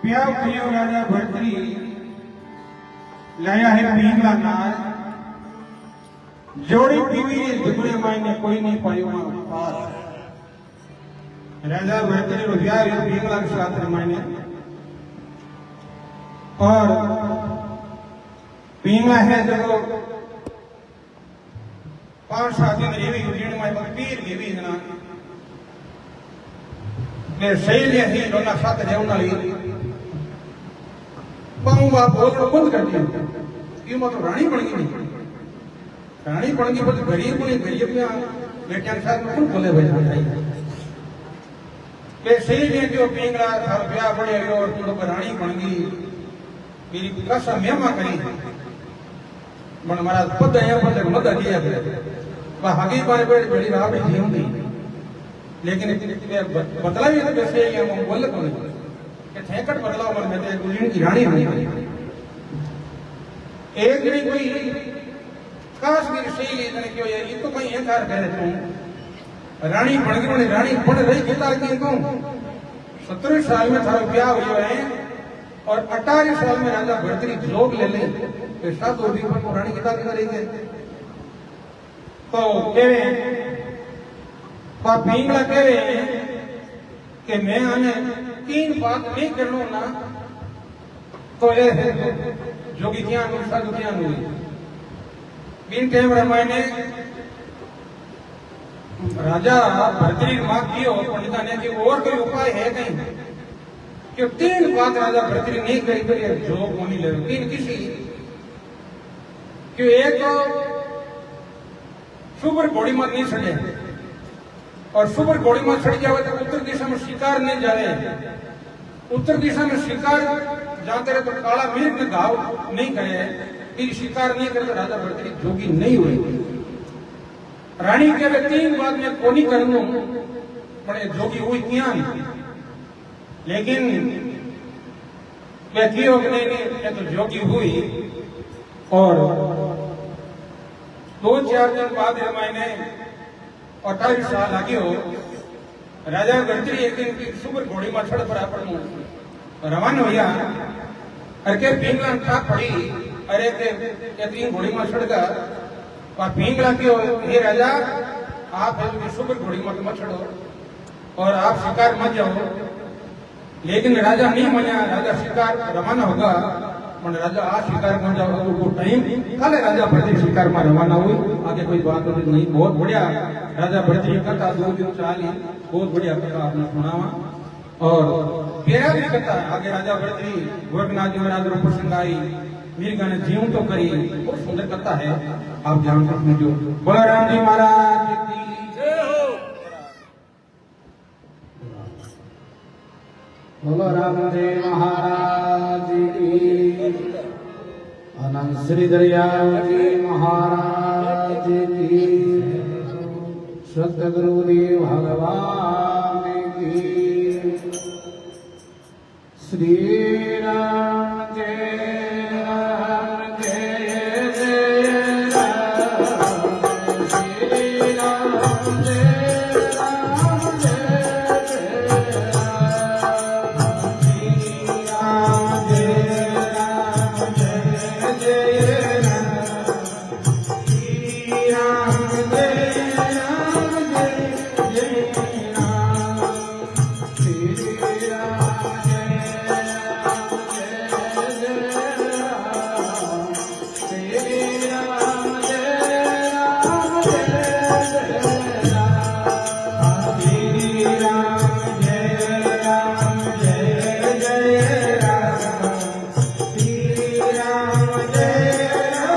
ब्याह कियो राजा भर्तरी लाया है पिंगला नार जोड़ी पीवी दुगने मायने कोई नहीं पायो राजा भर्तरी रो ब्याह है पिंगला के साथ मायने और पिंगला है जो पांच सात दिन रेवी उजड़ माय पीर गेवी जना ने सही ले ही दोना साथ जेवना ली पाऊं बाप बोल बंद कर दिया ये मत रानी बन गई रानी बन गई बस गरीब ने गरीब में बेटियां के साथ कौन बोले भाई के सही ने जो पिंगला था ब्याह बड़े और तुम लोग रानी बन गई मेरी कसम मेमा करी मन महाराज पद है पद मत दिया वह हगी बारे बड़ी राह बैठी होंगी लेकिन बदला भी वैसे ही हम बोल को नहीं कि ठेकट बदलाव मन में तो गुजरी की रानी बनी एक दिन कोई काश की सही है जने क्यों ये तो कहीं एक हार कह तू रानी बन गई ने रानी बन रही किता की को 17 साल में थारा ब्याह हुआ है और 18 साल में राजा भर्तरी जोग ले ले तो सात होगी पर रानी किता की करेंगे तो केवे पर पिंगला केवे कि मैं आने तीन बात नहीं करनो ना तो ये जोगी ज्ञान और साधु ज्ञान हुई बिन टाइम रामायण ने राजा भर्तरी मां कियो पंडिता ने कि और कोई उपाय है कहीं कि 3 बात राजा भरतरी नहीं करी तो ये जो कोनी ले 3 किसी कि एक तो सुपर घोड़ी में नहीं चढ़े और सुपर घोड़ी में चढ़ जावे तो उत्तर दिशा में शिकार नहीं जाए, उत्तर दिशा में शिकार जाते रहे तो काला मिर्ग ने घाव नहीं करे, फिर शिकार नहीं करे तो राजा भरतरी जोगी नहीं हुए। रानी के 3 बात में कोनी करनू पण जोगी हुई क्या लेकिन मैं कियो कि नहीं तो जोगी हुई। और 2-4 दिन बाद महीने 28 साल आगे हो राजा भरतरी एक दिन सुपर घोड़ी में चढ़ पड़ा पर रवाना होया अरे के पिंगला था पड़ी अरे के 3 घोड़ी में चढ़ गया और पिंगला के हे राजा आप सुपर घोड़ी में मत चढ़ो और आप शिकार मत जाओ। लेकिन राजा नहीं माना, राजा शिकार रवाना होगा पर राजा आ शिकार में जाओ वो टाइम खाले राजा भरतरी शिकार में रवाना हुई। आगे कोई बात नहीं, बहुत बढ़िया राजा भरतरी कथा 2 दिन चाली, बहुत बढ़िया कथा आपने सुनावा। और मेरा भी कथा आगे राजा भरतरी गोरखनाथ जी महाराज रूप प्रसंग आई मिर्गा ने जीव तो करी, बहुत सुंदर कथा है, आप ध्यान से सुनियो। बोलो राम जी महाराज की जय हो। बोलो राम जी महाराज की, अनंत श्री दरियाव जी महाराज की, सतगुरुदेव भगवान की। श्री राम जय राम जय जय राम, श्री राम जय राम जय जय राम, श्री राम जय राम जय जय राम, श्री राम जय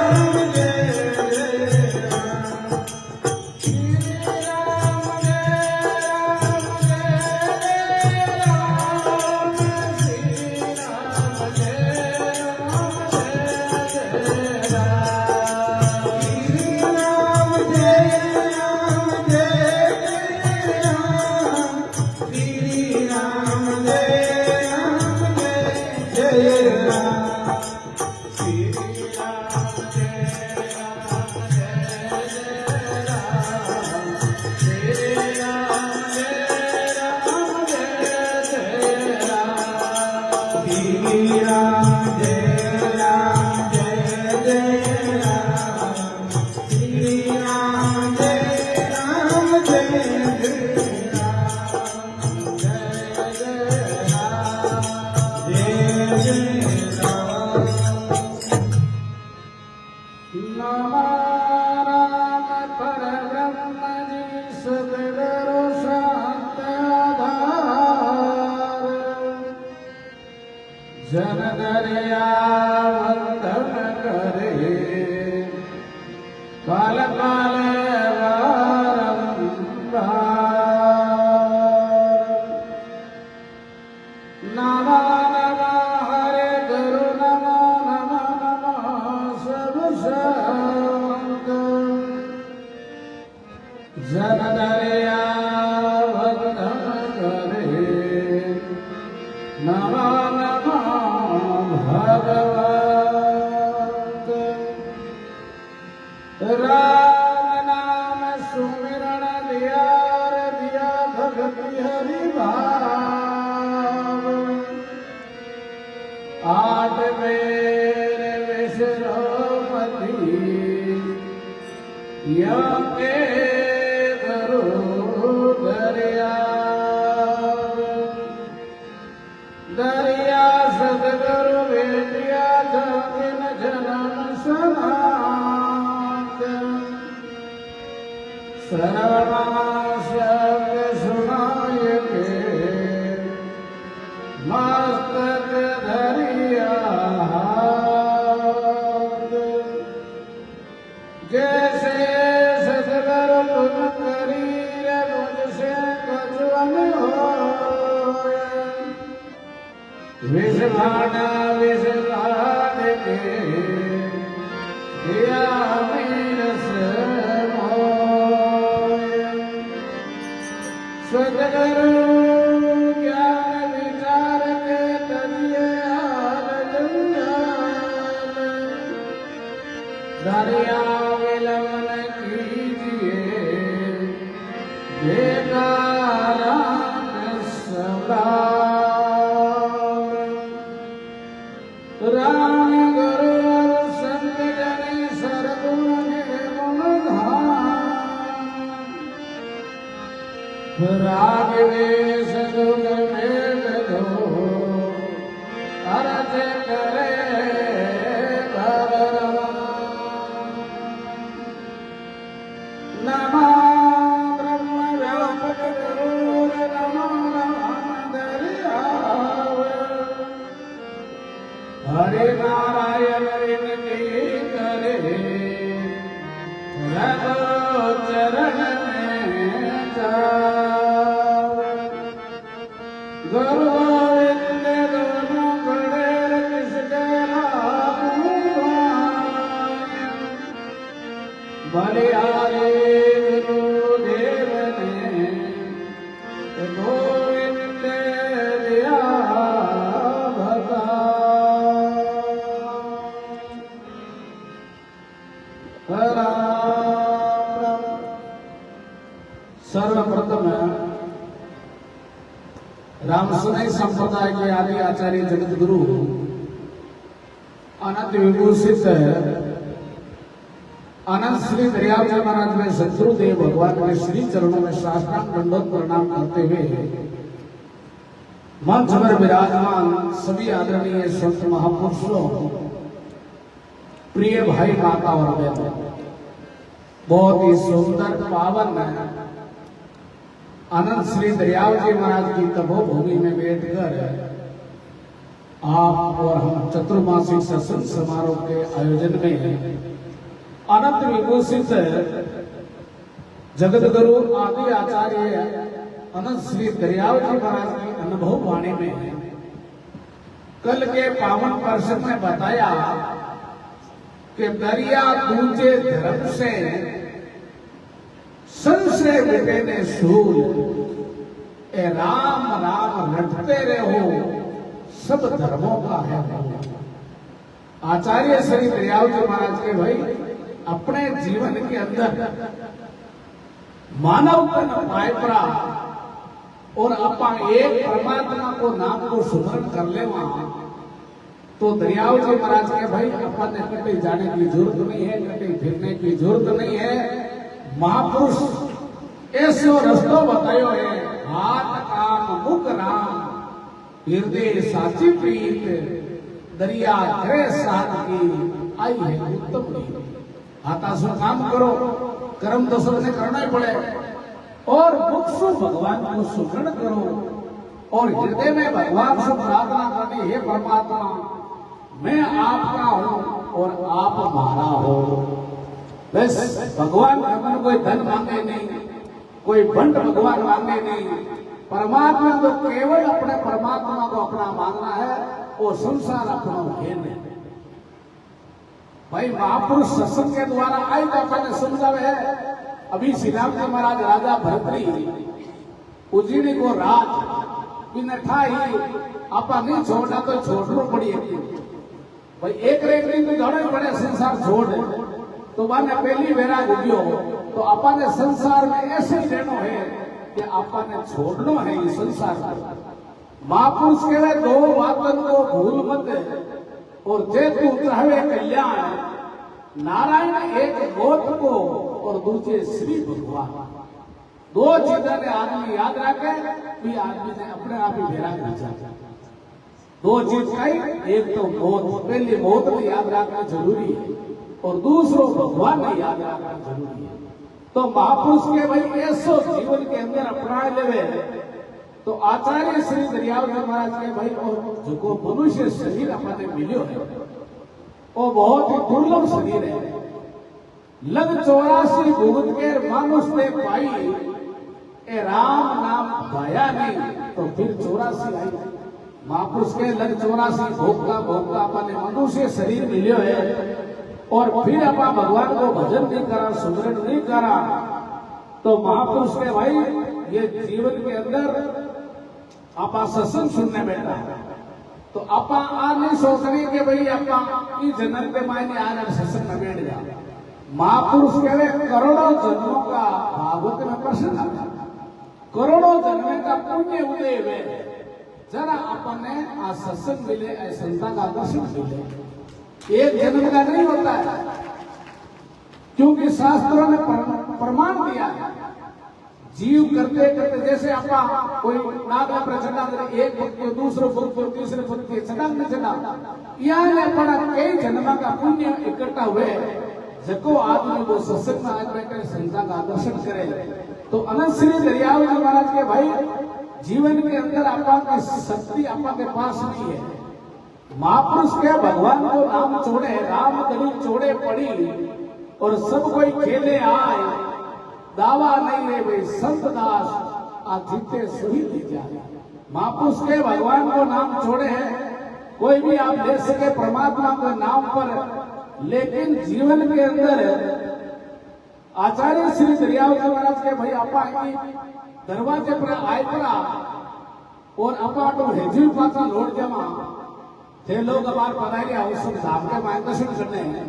राम जय जय राम, श्री राम जन दरिया वंदन करे काल काल नमो नमो हरे गुरु नमो नमो नमो सब संत जन दरिया वंदन करे नमो नमो भगवत राम नाम सुमिरन दिया भगति हरि भाव 8 बेर विश्रोपति यके गुरु दरिया दरिया सदगुरु बेटिया जोगिन जन्म सनात सरवणा शब्द सुनाय के मास विषभाना विषभान के दिया मीरस मोय सदगुरु ज्ञान विचार के तरिए हाल जंजाल दरिया विलवन कीजिए बेकारा सदा राम गुरु और संत जन सरगुण निर्गुण धाम राग वेश दुख मेल दो अर्ज करे भगवान नमो ब्रह्म व्यापक गुरु नमो नमः दरियाव हरे नारायण विनती करे रघु चरण में जावे गुरु गोविंद दोनों खड़े किसके लागू बलिहारी गुरुदेव ने गोविंद दिया भगा सर्वप्रथम रामसुनय संप्रदाय के आदि आचार्य जगत गुरु अनंत विभूषित अनंत श्री दरियावजी महाराज में शत्रुदेव भगवान के श्री चरणों में साष्टांग दंडोत प्रणाम करते हुए मंच पर विराजमान सभी आदरणीय संत महापुरुषों, प्रिय भाई माता और बहनों, बहुत ही सुंदर पावन अनंत श्री दरियावजी महाराज की तपोभूमि में बैठकर आप और हम चतुर्मासिक सत्संग समारोह के आयोजन में अनंत विभूषित जगत गुरु आदि आचार्य अनंत श्री दरियावजी महाराज की अनुभव वाणी में कल के पावन प्रसंग में बताया कि दरिया दूजे धर्म से संशय मिटेने सूल ए राम राम रटते रहो सब धर्मों का है। आचार्य श्री दरियावजी महाराज के भाई अपने जीवन के अंदर मानव तन पायपरा और अपन एक परमात्मा को नाम को सुमरण कर ले तो दरियावजी महाराज के भाई अपन ने कहीं जाने की जरूरत नहीं है, कहीं फिरने की जरूरत नहीं है। महापुरुष ऐसो रस्तो बतायो है, हाथ काम मुख राम हृदय साची प्रीत दरिया करे साथ की आई है उत्तम रीत। हाथा से काम करो, कर्म तो सबने करना ही पड़े और मुख से भगवान को सुमरण करो और हृदय में भगवान से प्रार्थना करनी, हे परमात्मा मैं आपका हूं और आप हमारा हो। बस भगवान हमने कोई धन मांगे नहीं, कोई बंट भगवान मांगे नहीं, परमात्मा तो केवल अपने परमात्मा को अपना मांगना है और संसार अपना है नहीं। भाई महापुरुष सत्संग के द्वारा आई तो अपने समझावे है। अभी श्री राम जी महाराज राजा भरतरी उजीनी को राज बिना ही आपा नहीं छोड़ना तो छोड़ना पड़ी भाई एक दिन तो जाना पड़े संसार छोड़ तो मैंने पहली वेरा गुजो तो आपा ने संसार में ऐसे लेनो है कि आपा ने छोड़ना है ये संसार। महापुरुष के वे दो बातन को भूल मत और जे तू चाहे कल्याण नारायण एक गोत को और दूसरे श्री भगवान। दो चीजें ने आदमी याद रखे भी आदमी ने अपने आप ही भेड़ा खींचा। दो चीज कही, एक तो मौत, पहली मौत भी याद रखना जरूरी है और दूसरो भगवान ने याद रखना जरूरी है। तो महापुरुष के भाई ऐसो जीवन के अंदर अपना लेवे तो आचार्य श्री दरियावजी महाराज के भाई और जो मनुष्य शरीर अपने मिलो है वो बहुत ही दुर्लभ शरीर है। लग 84 भुगत के मानुष ने पाई ए राम नाम गाया नहीं तो फिर 84 आई महापुरुष के लग 84 भोगता भोगता अपने मनुष्य शरीर मिलियो है और फिर अपा भगवान को भजन नहीं करा, सुमरण नहीं करा, तो महापुरुष के भाई ये जीवन के अंदर आपा सत्संग सुनने बैठा तो आपा आ नहीं सोच रही कि भाई आपा इस जन्म के मायने आने सत्संग में बैठ जा। महापुरुष कहे करोड़ों जन्मों का भागवत में प्रश्न आता, करोड़ों जन्म का पुण्य उदय हुए जरा अपने आ सत्संग मिले, संता का दर्शन मिले, एक जन्म का नहीं होता है, क्योंकि शास्त्रों ने प्रमाण दिया है। जीव करते करते जैसे आपा कोई नागला पर चढ़ा दे, एक भक्ति दूसरे भक्ति तीसरे भक्ति चढ़ा नहीं चढ़ा, यहाँ पड़ा कई जन्म का पुण्य इकट्ठा हुए, जको आदमी वो सत्संग में आज बैठे संता का दर्शन करे। तो अनंत श्री दरियाव जी महाराज के भाई जीवन के अंदर आपा की शक्ति आपा के पास नहीं है। महापुरुष के भगवान को नाम छोड़े, राम गली छोड़े पड़ी और सब कोई खेले आए, दावा नहीं रे भाई संत दास आ जीते सही दी जाए। महापुरुष के भगवान को नाम छोड़े हैं, कोई भी आप ले सके परमात्मा के नाम पर, लेकिन जीवन के अंदर आचार्य श्री दरियाव जी महाराज के भाई आपा दरवाजे पर आए पड़ा और अपा तो हेजी पासा लौट जमा थे लोग अबार पधारे अवसर धाम के मार्गदर्शन करने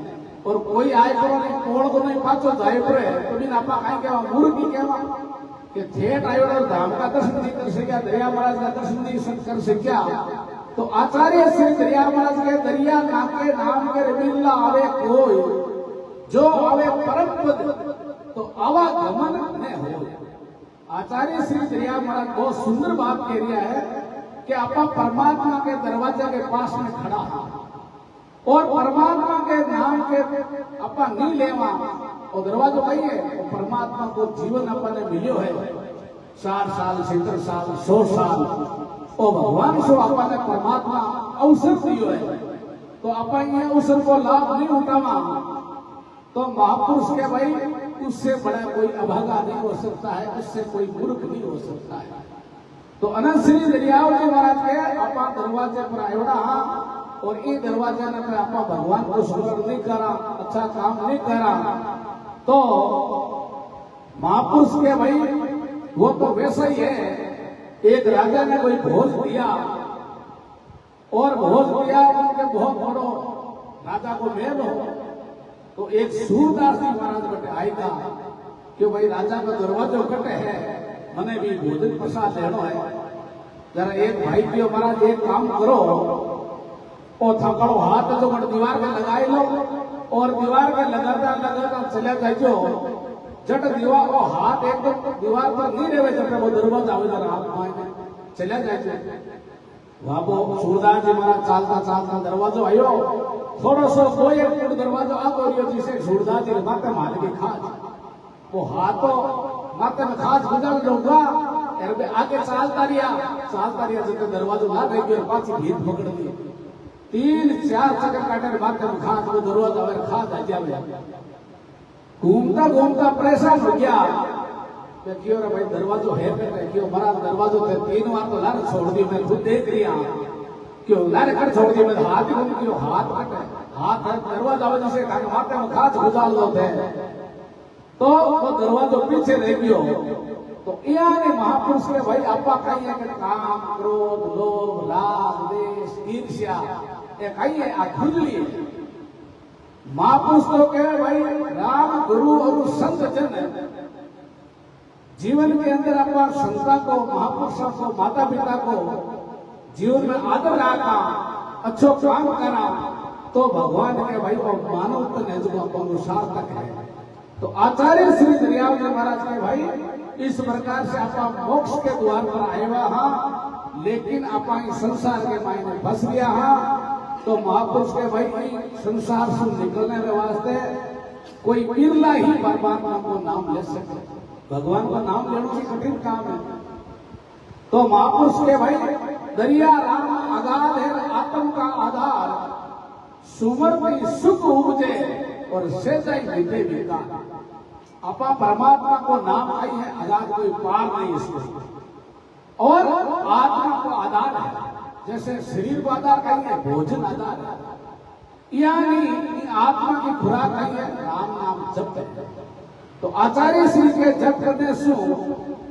और कोई आए करो नहीं कोड़ को नहीं पाचो जाए पड़े तो बिन आपा कहीं कहवा मूर्ख की कहवा कि ठेठ आयो धाम का दर्शन नहीं कर सकिया, दरिया महाराज का दर्शन नहीं कर सकिया। तो आचार्य श्री दरिया महाराज के दरिया नाके नाम के रविल्ला आवे कोई जो आवे परम पद तो आवागमन न हो। आचार्य श्री दरिया महाराज बहुत सुंदर बात कह रहा है कि आपा परमात्मा के दरवाजे के पास में खड़ा है और परमात्मा के नाम के अपा नहीं लेवा और दरवाजा वही है, और परमात्मा को जीवन अपने मिलियो है 4 साल 70 साल 100 साल और भगवान से अपने परमात्मा अवसर दियो है, तो अपन ये अवसर को लाभ नहीं उठावा तो महापुरुष के भाई उससे बड़ा कोई अभागा नहीं हो सकता है, उससे कोई मूर्ख नहीं हो सकता है। तो अनंत श्री दरियाव जी महाराज के आपा दरवाजे पर आयोड़ा और ये दरवाजा ने पे आपा भगवान को स्मरण नहीं करा, अच्छा काम नहीं करा, तो महापुरुष के भाई वो तो वैसा ही है। एक राजा ने कोई भोज दिया और भोज दिया उनके बहुत बड़ो राजा को मेल हो, तो एक सूरदास जी महाराज बटे आएगा कि भाई राजा का दरवाजा कटे है, मने भी भोजन प्रसाद लेनो है, जरा एक भाई पियो महाराज एक काम करो और थकड़ो हाथ जो दीवार में लगाई लो और दीवार में लगाता लगाता चले जाइयो, जट दीवार वो हाथ एकदम दीवार पर नहीं रहे जब वो दरवाजा आवे जरा हाथ मायने चले जाइए। वहां वो सूरदास जी महाराज चालता चालता दरवाजो आयो, थोड़ो सो कोई एक फुट दरवाजो आ तो जिसे सूरदास जी माथे मार के खाज वो हाथों माथे में खाज गुजर लूंगा आगे चालता रिया जब दरवाजो ना रह गयो पाछी भीत पकड़ दी 3-4 चक्कर काटे माथे में खाज वो दरवाजा और खाज आ जावे। घूमता घूमता परेशान हो गया क्यों रे भाई दरवाजो है पे क्यों मारा दरवाजो थे 3 बार तो लार छोड़ दी, मैं खुद देख लिया क्यों लार कर छोड़ दी, मैं हाथ ही घूम क्यों हाथ कटे हाथ दरवाजा वजह से माथे में खाज गुजार लो थे तो वो दरवाजो पीछे रह गयो। तो यानी महापुरुष के भाई आपा कही है कि काम क्रोध लोभ लाभ देश ईर्ष्या ये कही है आ खुजली महापुरुष तो कहे भाई राम गुरु और संत जन जीवन के अंदर अपना संता को महापुरुषों को माता पिता को जीवन में आदर रखा अच्छो काम करा तो भगवान के भाई को मानव तन है जो अपन सार्थक है। तो आचार्य श्री दरियाव जी महाराज के भाई इस प्रकार से आपा मोक्ष के द्वार पर आएवा हाँ, लेकिन आपा संसार के मायने फंस गया हाँ। तो महापुरुष के भाई संसार से निकलने के वास्ते कोई बिरला ही परमात्मा को नाम ले सके, भगवान का नाम लेना भी कठिन काम है। तो महापुरुष के भाई दरिया राम अगाध है आत्म का आधार, सुमर में सुख उपजे और सेजाई बीते बीता। अपा परमात्मा को नाम आई है, अगाध कोई पार नहीं इसको, और आत्मा को आधार है। जैसे शरीर को आधार कहिए भोजन आधार है, यानी आत्मा की खुराक नहीं है राम नाम जप है। तो आचार्य श्री के जप करने से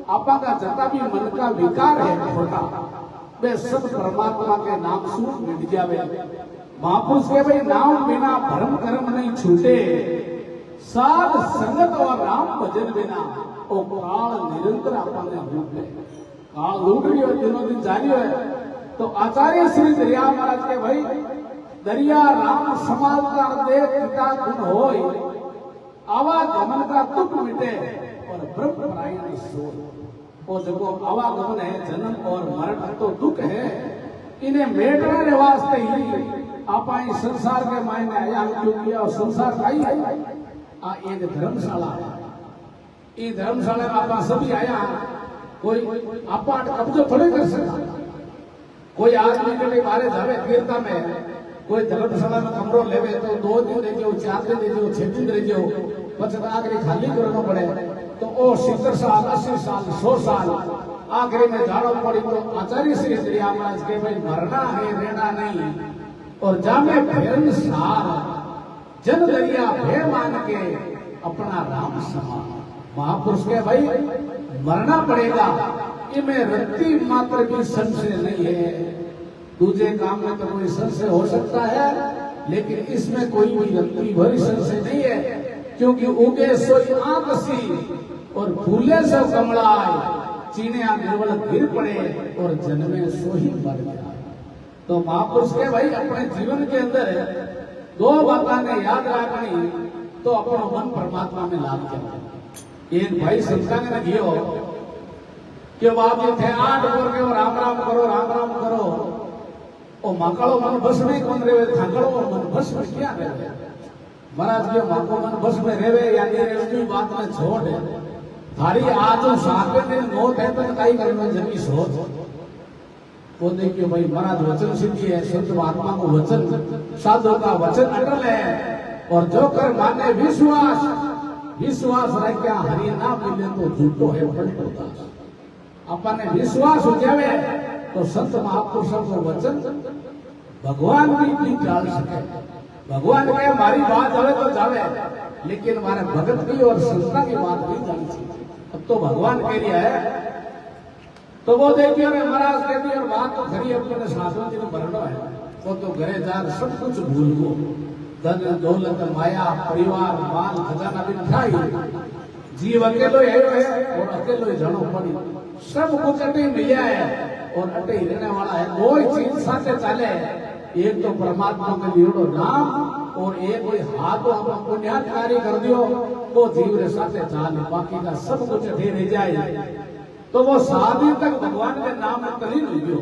आपा का जता भी मन का विकार है छोटा वे सब परमात्मा के नाम से मिट जावे। महापुरुष के भाई नाम बिना भरम कर्म नहीं छूटे, साध संगत और राम भजन बिना ओ काल निरंतर अपने रूप में काल लूट रही हो दिनों दिन जारी है। तो आचार्य श्री दरिया महाराज के भाई दरिया राम समालता दे पिता गुण होय, आवागमन का दुख मिटे और ब्रह्म परायण सोय। वो जो आवागमन है जन्म और मरण तो दुख है, इन्हें मेटने वास्ते ही आप संसार के मायने आया क्योंकि और संसार का ही है आ एक धर्मशाला है। ये धर्मशाला में आप सभी आया, कोई अपाट कब्जो थोड़े कर सकता। कोई आदमी के लिए बारे जावे तीर्था में, कोई धर्मशाला में कमरो लेवे तो 2 दिन रह जाओ, 4 दिन रह जाओ, 6 दिन रह जाओ, पछे आखिरी खाली करना पड़े तो ओ 70 साल 80 साल 100 साल आखिरी में जाना पड़ी। तो आचार्य श्री दरिया महाराज के भाई मरना है रहना नहीं, और जामे भेर सार जन दरिया भे मान के अपना राम समान। महापुरुष के भाई मरना पड़ेगा, इनमें रत्ती मात्र भी संशय नहीं है। दूसरे काम में तो कोई संशय हो सकता है, लेकिन इसमें कोई भी रत्ती भरी संशय नहीं है, क्योंकि उगे सोई आंख सी और भूले से कमलाए, चीनिया निर्बल गिर पड़े और जन्मे सोही मर गया। तो महापुरुष के भाई अपने जीवन के अंदर 2 बातें ने याद रखनी तो अपना मन परमात्मा में लाग जाए। एक भाई संतान ने दियो कि बाप जी थे 8 बोल के राम राम करो राम राम करो, ओ माकड़ो मन बस में कौन रेवे, थाकड़ो मन बस में क्या रेवे। महाराज के माको मन बस में रेवे यानी रेवे बात में छोड़ है थारी आज सातवें दिन मौत है तो कई करना जमी सोच। वो देखियो भाई महाराज वचन सिद्धि है, संत महात्मा को वचन साधु का वचन अटल है, और जो कर माने विश्वास रह क्या हरि ना मिले तो झूठो है पलटो। अपने विश्वास हो जावे तो संत महापुरुषों को वचन भगवान भी डाल सके। भगवान के हमारी बात जावे तो जावे, लेकिन हमारे भगत की और संस्था की बात नहीं जानी चाहिए। अब तो भगवान कह दिया है तो वो देखिए महाराज कहती और बात तो खरी अपने शासन जी ने भरना है। वो तो घरे जा सब कुछ भूल गो, धन दौलत माया परिवार माल खजाना भी खाई, जीव अकेलो है और अकेलो ही जनो पड़ी, सब कुछ अटे मिला है और अटे ही रहने वाला है। कोई चीज साथे चले, एक तो परमात्मा के लियोड़ो नाम और एक कोई हाथ हम पुण्याधिकारी कर दियो वो जीव रे साथे चाले, बाकी का सब कुछ अटे रह जाए। तो वो शादी तक भगवान के नाम में कहीं नहीं गयो,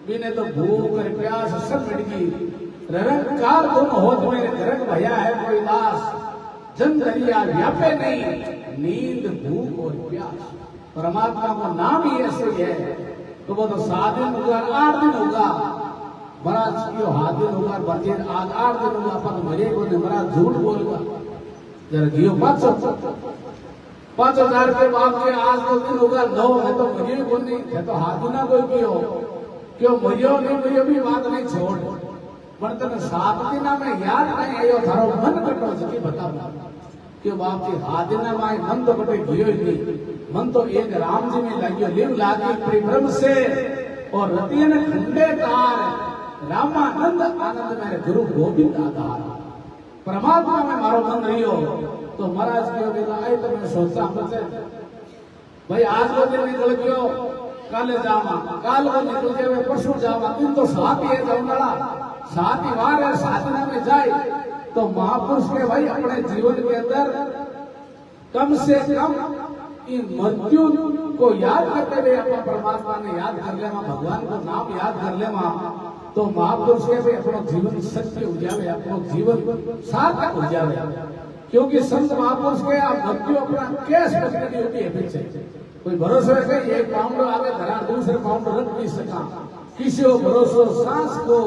बिने तो भूख और प्यास सब मिट गई। निरंकार तुम होत मेरे ग्रह भया है कोई दास, जन दरिया व्यापे नहीं नींद भूख और प्यास। परमात्मा को नाम ही ऐसे है। तो वो तो 7 दिन होगा 8 दिन होगा, महाराज की 7 दिन होगा बचेर आज 8 दिन होगा, अपन मरे को नहीं महाराज झूठ बोलगा जरा गियो 5,000 के बाप के आज 2 दिन होगा 9 है तो मरियो को नहीं है तो हाथ ना कोई पियो क्यों मरियो नहीं मरियो भी बात नहीं छोड़, बर्तन 7 दिन में याद नहीं आयो थारो मन कटो जी बताओ क्यों बाप के 7 दिन में मन तो कटे गियो ही नहीं, मन तो एक राम जी में लगियो लिव लागी परिभ्रम से और रतियन खंडे तार रामानंद आनंद मेरे गुरु गोविंद आधार। परमात्मा में मारो मन रहियो तो महाराज क्यों बोला आए तो मैं सोचा मुझे भाई आज को दिन निकल गयो कल जावा, काल को निकल गए परसों जावा, दिन तो 7 ही है जाऊंगा 7 ही वार है 7 दिन में जाए। तो महापुरुष के भाई अपने जीवन के अंदर कम से कम इन मृत्यु को याद करते हुए अपना परमात्मा ने याद कर लेना, भगवान को नाम याद कर लेना, तो महापुरुष के भाई अपना जीवन सत्य हो जाए, अपना जीवन सार्थक हो जाए। क्योंकि संत महापुरुष के आप मृत्यु अपना कैश रखनी होती है पीछे, कोई भरोसा है कि 1 पाउंड आगे धरा दूसरे पाउंड रख नहीं सका, किसी को भरोसा सांस को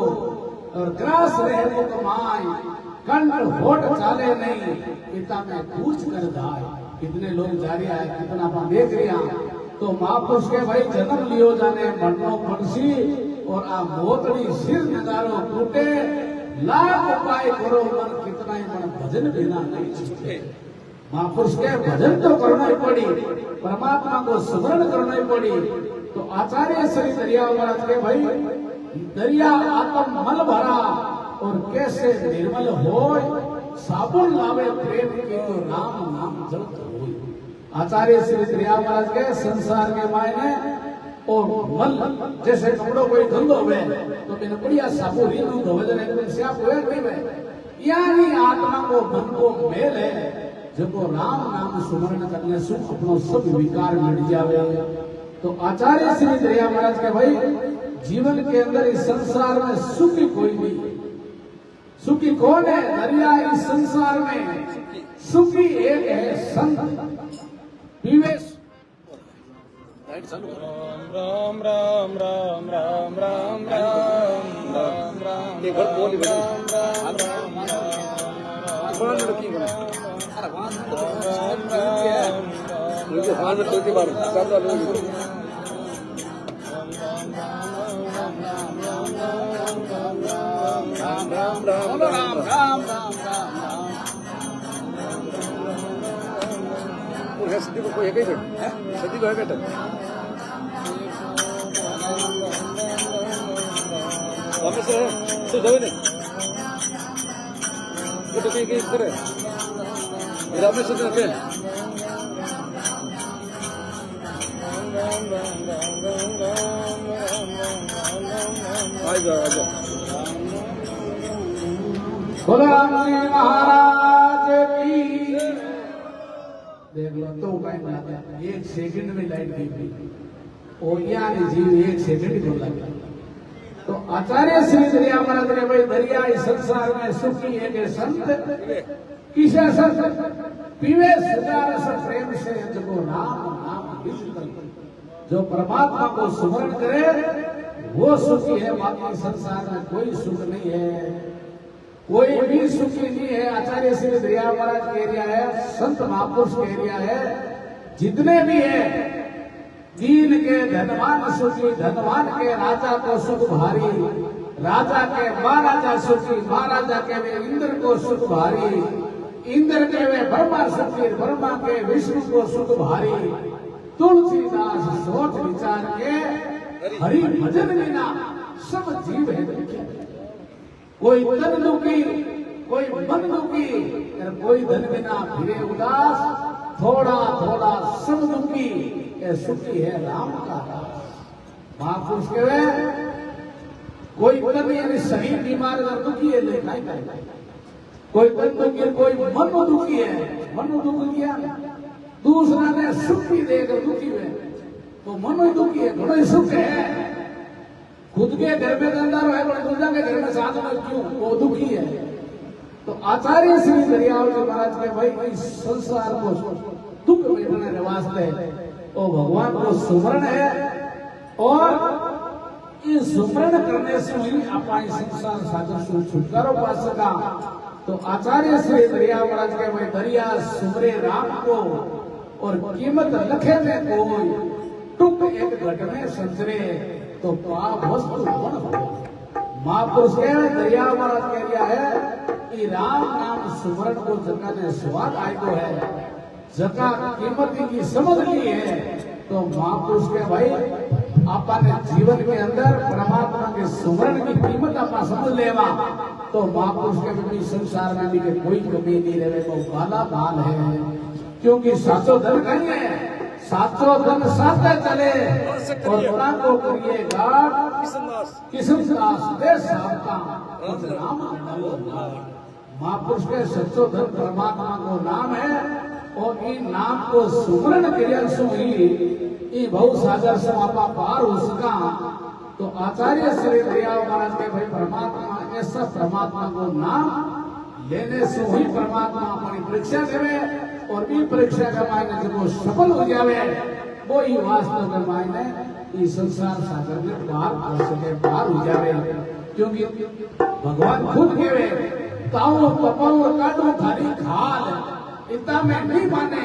और ग्रास रहे तो कमाए कंठ होठ चाले नहीं पिता में पूछ कर दाए। कितने लोग जा रहा है कितना अपन देख रहा। तो महापुरुष के भाई जन्म लियो जाने मरनो पड़सी और आ मोतड़ी सिर नगारो टूटे लाख उपाय करो मन कितना ही मन भजन बिना नहीं छूटे। महापुरुष के भजन तो करना ही पड़ी, परमात्मा को स्मरण करना ही पड़ी। तो आचार्य श्री दरिया महाराज के भाई दरिया आत्म मल भरा और कैसे निर्मल होय साबुन लावे प्रेम की तो राम नाम जप होय। आचार्य श्री दरिया महाराज के संसार के मायने और मल जैसे कपड़ों कोई धंधो हुए तो मैंने बढ़िया साबु रीनू धोवे एकदम साफ हुए नहीं हुए। यानी आत्मा को मन को मेल है जब राम नाम सुमरण करने से अपनो सब विकार मिट जावे। तो आचार्य श्री दरिया महाराज के भाई जीवन के अंदर इस संसार में सुखी कोई नहीं। सुखी कौन है? दरिया इस संसार में सुखी एक है संत विवेश। राम राम राम राम राम राम राम राम एक बार बोली राम राम राम मुझे हाल में कोई बार सब लोग राम राम राम राम सदी को कोई है सदी को है बेटा वापस तो जाओ नहीं तो क्या करे मेरा में सुन रहे आजा बोलो राम जी महाराज की। देख लो तो कहीं एक सेकंड में लाइट गई और यहाँ जीव एक सेकंड ही बोला गया। तो आचार्य श्री दरिया महाराज ने भाई दरिया इस संसार में सुखी है के संत किसे संत पीवे सदा रस प्रेम से जगो राम नाम विचल। जो परमात्मा को स्मरण करे वो सुखी है, बाकी संसार में कोई सुख नहीं है, कोई भी सुखी नहीं है। आचार्य श्री दरिया महाराज का एरिया है, संत महापुरुष का एरिया है। जितने भी है दीन के धनवान सुखी, धनवान के राजा को सुख भारी, राजा के महाराजा सुखी, महाराजा के वे इंद्र को सुख भारी, इंद्र के वे ब्रह्मा सुखी, ब्रह्मा के विष्णु को सुख भारी। तुलसीदास सोच विचार के हरि भजन बिना सब जीव है दुखी। कोई तन दुखी, कोई मन दुखी, कोई धन बिना फिरे उदास, थोड़ा थोड़ा सब दुखी। ये सुखी है राम का दास। महापुरुष के वे कोई तन यानी शरीर बीमार अगर दुखी है लेना ही करेगा। कोई तन दुखी, कोई मन दुखी है, मन दुख किया दूसरा ने सुख भी देकर दुखी हुए तो मन ही दुखी है, बड़ा सुख है। खुद के घर में धंधा है, बड़े दूसरा के घर में साथ में क्यों, वो दुखी है। तो आचार्य श्री दरियाव जी महाराज के भाई इस संसार को दुख मिटने के वास्ते वो भगवान को सुमरण है और इस सुमरण करने से ही अपना संसार सागर से छुटकारा पा सका। तो आचार्य श्री दरिया महाराज के भाई दरिया सुमरे राम को और कीमत लखे में कोई टुक एक घट में संचरे तो पाप वस्तु कौन हो। महापुरुष के दरिया महाराज कह दिया है कि राम नाम सुमरण को जगह ने स्वाद आयो है, जगह कीमत की समझ ली है। तो महापुरुष के भाई अपने जीवन के अंदर परमात्मा के सुमरण की कीमत अपना समझ लेवा तो महापुरुष के भी संसार में भी कोई कमी नहीं रहे, वो काला माल है। क्योंकि साचो धन कहीं है, साचो धन साथे चले और गुना को करिएगा किस्मदास दे सावता उस नाम महापुरुष के सच्चो धन परमात्मा को नाम है और इन नाम को सुमरण क्रिया से ही बहु सागर से आपा पार हो सका। तो आचार्य श्री दरिया महाराज के भाई परमात्मा ऐसा परमात्मा को नाम लेने से ही परमात्मा अपनी परीक्षा देवे और भी परीक्षा का मायने जब वो सफल हो जावे वो ही वास्तव के मायने इस संसार सागर में पार कर सके, पार हो जावे। क्योंकि भगवान खुद कहवे ताऊ तपाऊ काटो थारी खाल इतना में नहीं माने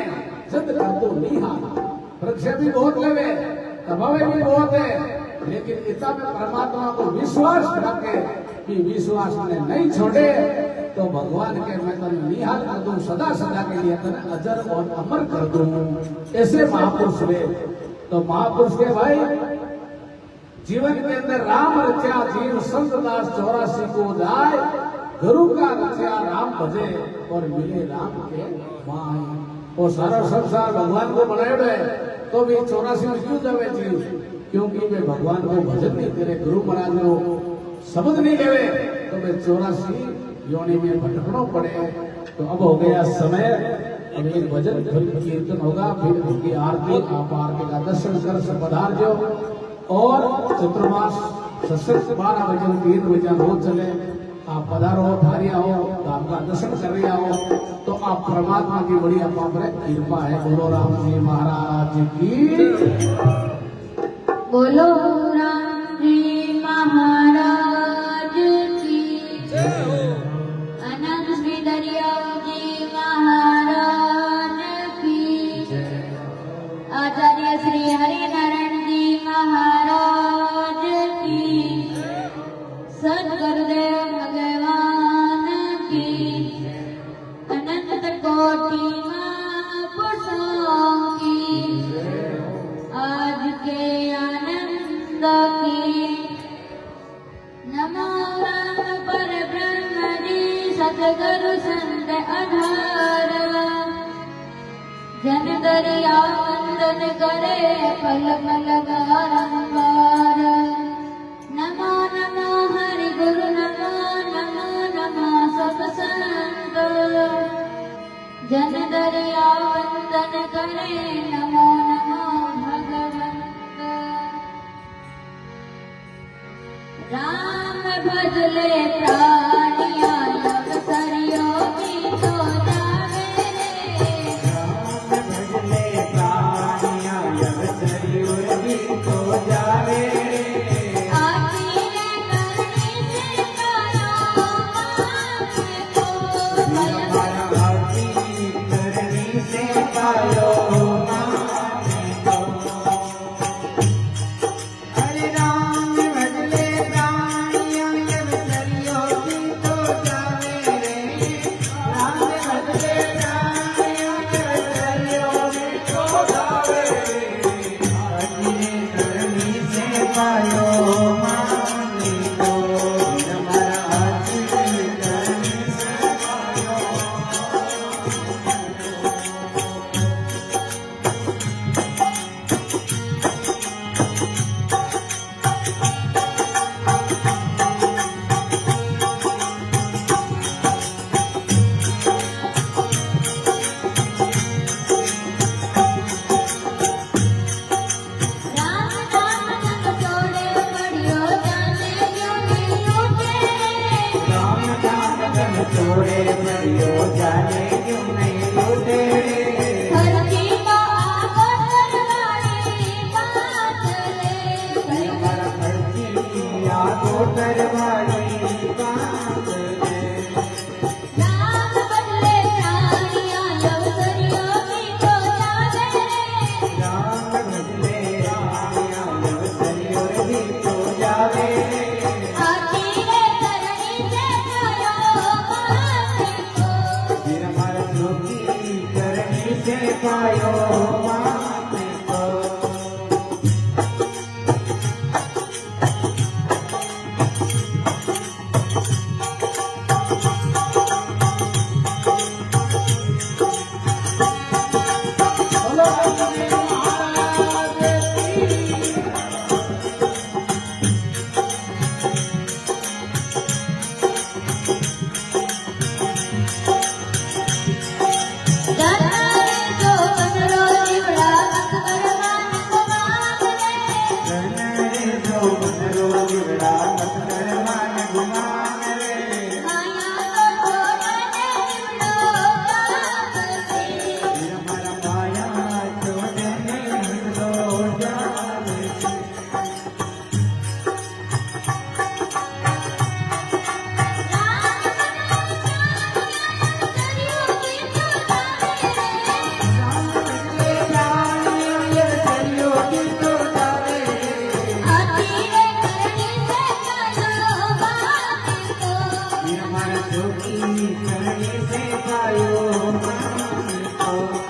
जद कर तो नहीं हाल। परीक्षा भी बहुत लेवे, दबावे भी बहुत है, लेकिन इतना में परमात्मा को विश्वास रखे कि विश्वास ने नहीं छोड़े तो भगवान के मैं तने निहाल कर दूं, सदा सदा के लिए तने अजर और अमर कर दूं। ऐसे महापुरुष वे। तो महापुरुष के भाई जीवन के अंदर राम रचा जीव संत दास 84 को जाए, गुरु का रचा राम भजे और मिले राम के माय। और सारा संसार भगवान को बनाए है तो भी 84 में क्यों जावे जीव? क्योंकि वे भगवान को भजन नहीं करे, गुरु महाराज को शब्द नहीं लेवे तो वे 84 योनि में भटकना पड़े। तो अब हो गया समय, अब एक भजन फिर कीर्तन होगा, फिर होगी आरती। आप आरती का दर्शन कर सब पधार जो। और चतुर्मास सशक्त 12 बजे 3 बजे रोज चले। आप पधारो, धारिया हो तो आपका दर्शन कर रही हो तो आप परमात्मा की बड़ी आप पर कृपा है। बोलो राम जी महाराज की, बोलो राम जी महाराज की, अनंत श्री दरियाव जी महाराज की, आचार्य श्री हरिनारायण जी महाराज की, सद्गुरुदेव भगवान की, अनंत कोटि महापुरुषों की, आज के आनंद की। नमो राम पर ब्रह्म जी सतगुरु संत आधार, जन दरिया वंदन करे पल पल बारंबार। नमो नमो हरि गुरु, नमो नमो नमो सत्संग, जन दरिया वंदन करे नमो नमो भगवंत। राम भजले प्राणिया अवसरियो की तो जावे रे, राम भजले प्राणिया अवसरियो की तो जावे रे। आरती करनी से करो माथे को भय, आरती करनी से पालो माथे को। हरे राम भजले प्राणिया अवसरियो की चौकी करने से पायो मान को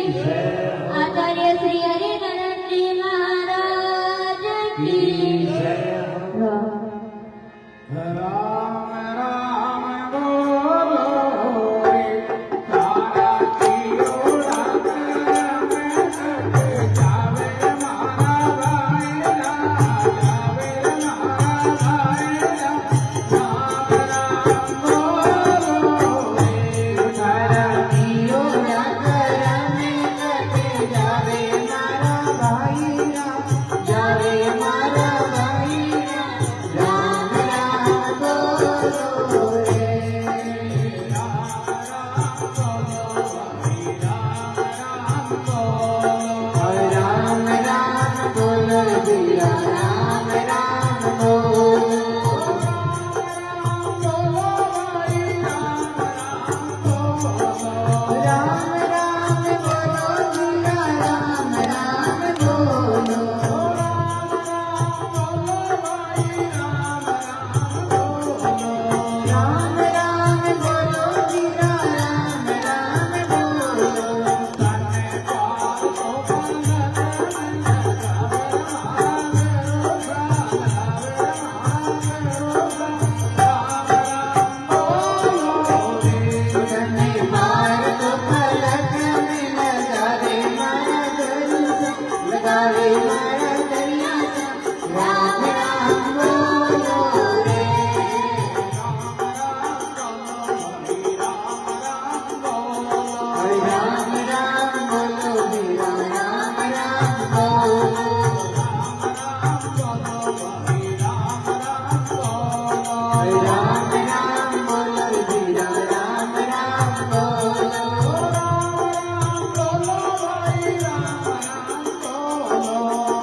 आचार्य श्री हरिनारायण जी महाराज की राम राम बोलो रे तारा की ओढ़त में जावे मारा भाईला जावे मारा भाईला राम राम बोलो रे तारा की ओढ़त में जावे मारा भाईला जावे मारा भाईला राम राम बोलो रे राम राम बोलो दिया राम राम बोलो राम राम बोलो दिया राम राम बोलो राम राम बोलो दिया राम राम बोलो तने मार तो पलक में लगावे मारा दरिया लगावे मारा दरिया राम राम बोलो रे राम राम बोलो दिया राम राम बोलो राम राम बोलो दिया राम राम बोलो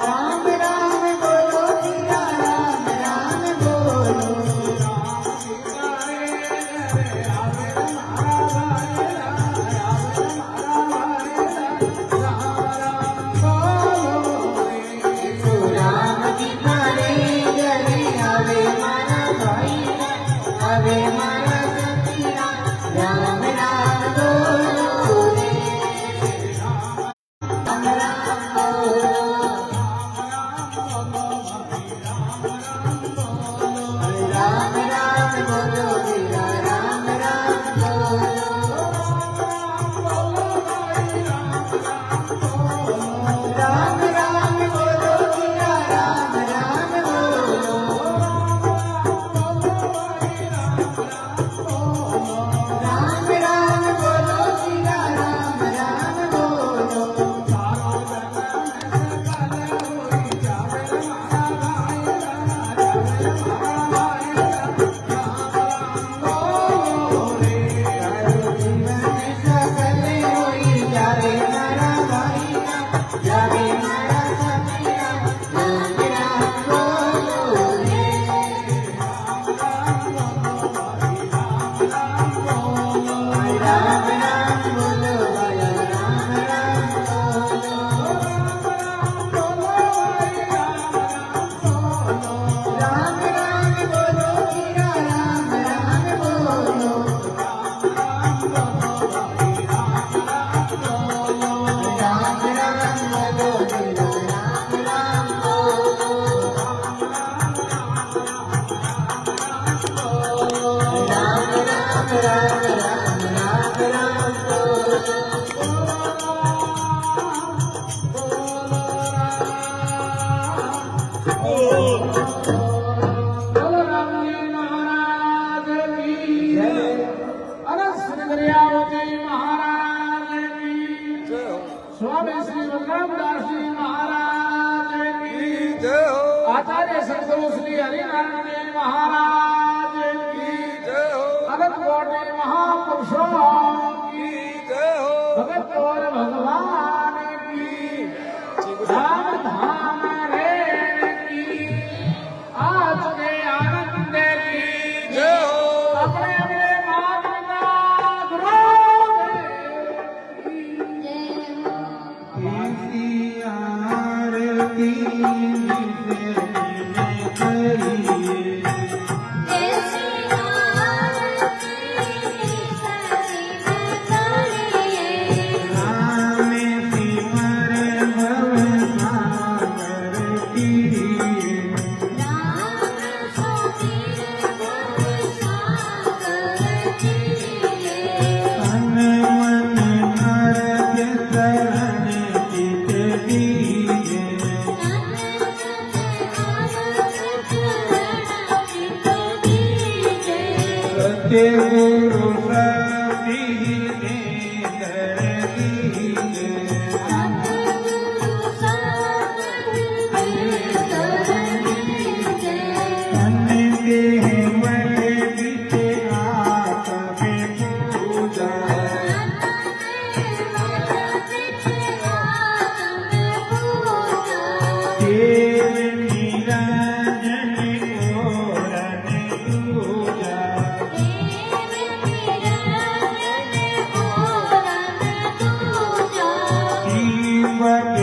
राम राम बोलो दिया राम राम बोलो राम की थारे गले आवे मारा भाईला आवे मारा सखिया राम राम बोलो रे राम राम बोलो राम राम बोलो दिया राम राम बोलो राम राम बोलो दिया राम राम बोलो राम राम बोलो दिया राम राम बोलो जीवन सकल होई जावे मारा भाईला जावे मारा सखिया राम राम बोलो रे राम राम बोलो भया राम राम बोलो राम राम बोलो दिया राम राम बोलो राम राम बोलो दिया राम राम बोलो राम राम राम राम राम राम बोलो बोलो राम जी महाराज की अरे श्री दरियावती महाराज की स्वामी श्री बलरामदास जी महाराज की आचार्य सदगुरु श्री हरिनारायण जी महाराज की अनंत कोटि महापुरुषों की भगत और भगवान की धाम धाम रे की आज के आनंद की अपने अपने माता गुरु की जय हो किसी आरती से करिए जय श्री आरती सती करिए राम सच्चे गुरु सती नेतर दीजे सतगुरु अन्य देवल बीते आत्मे पूजा देव निरंजन कोरन दूजा दीपक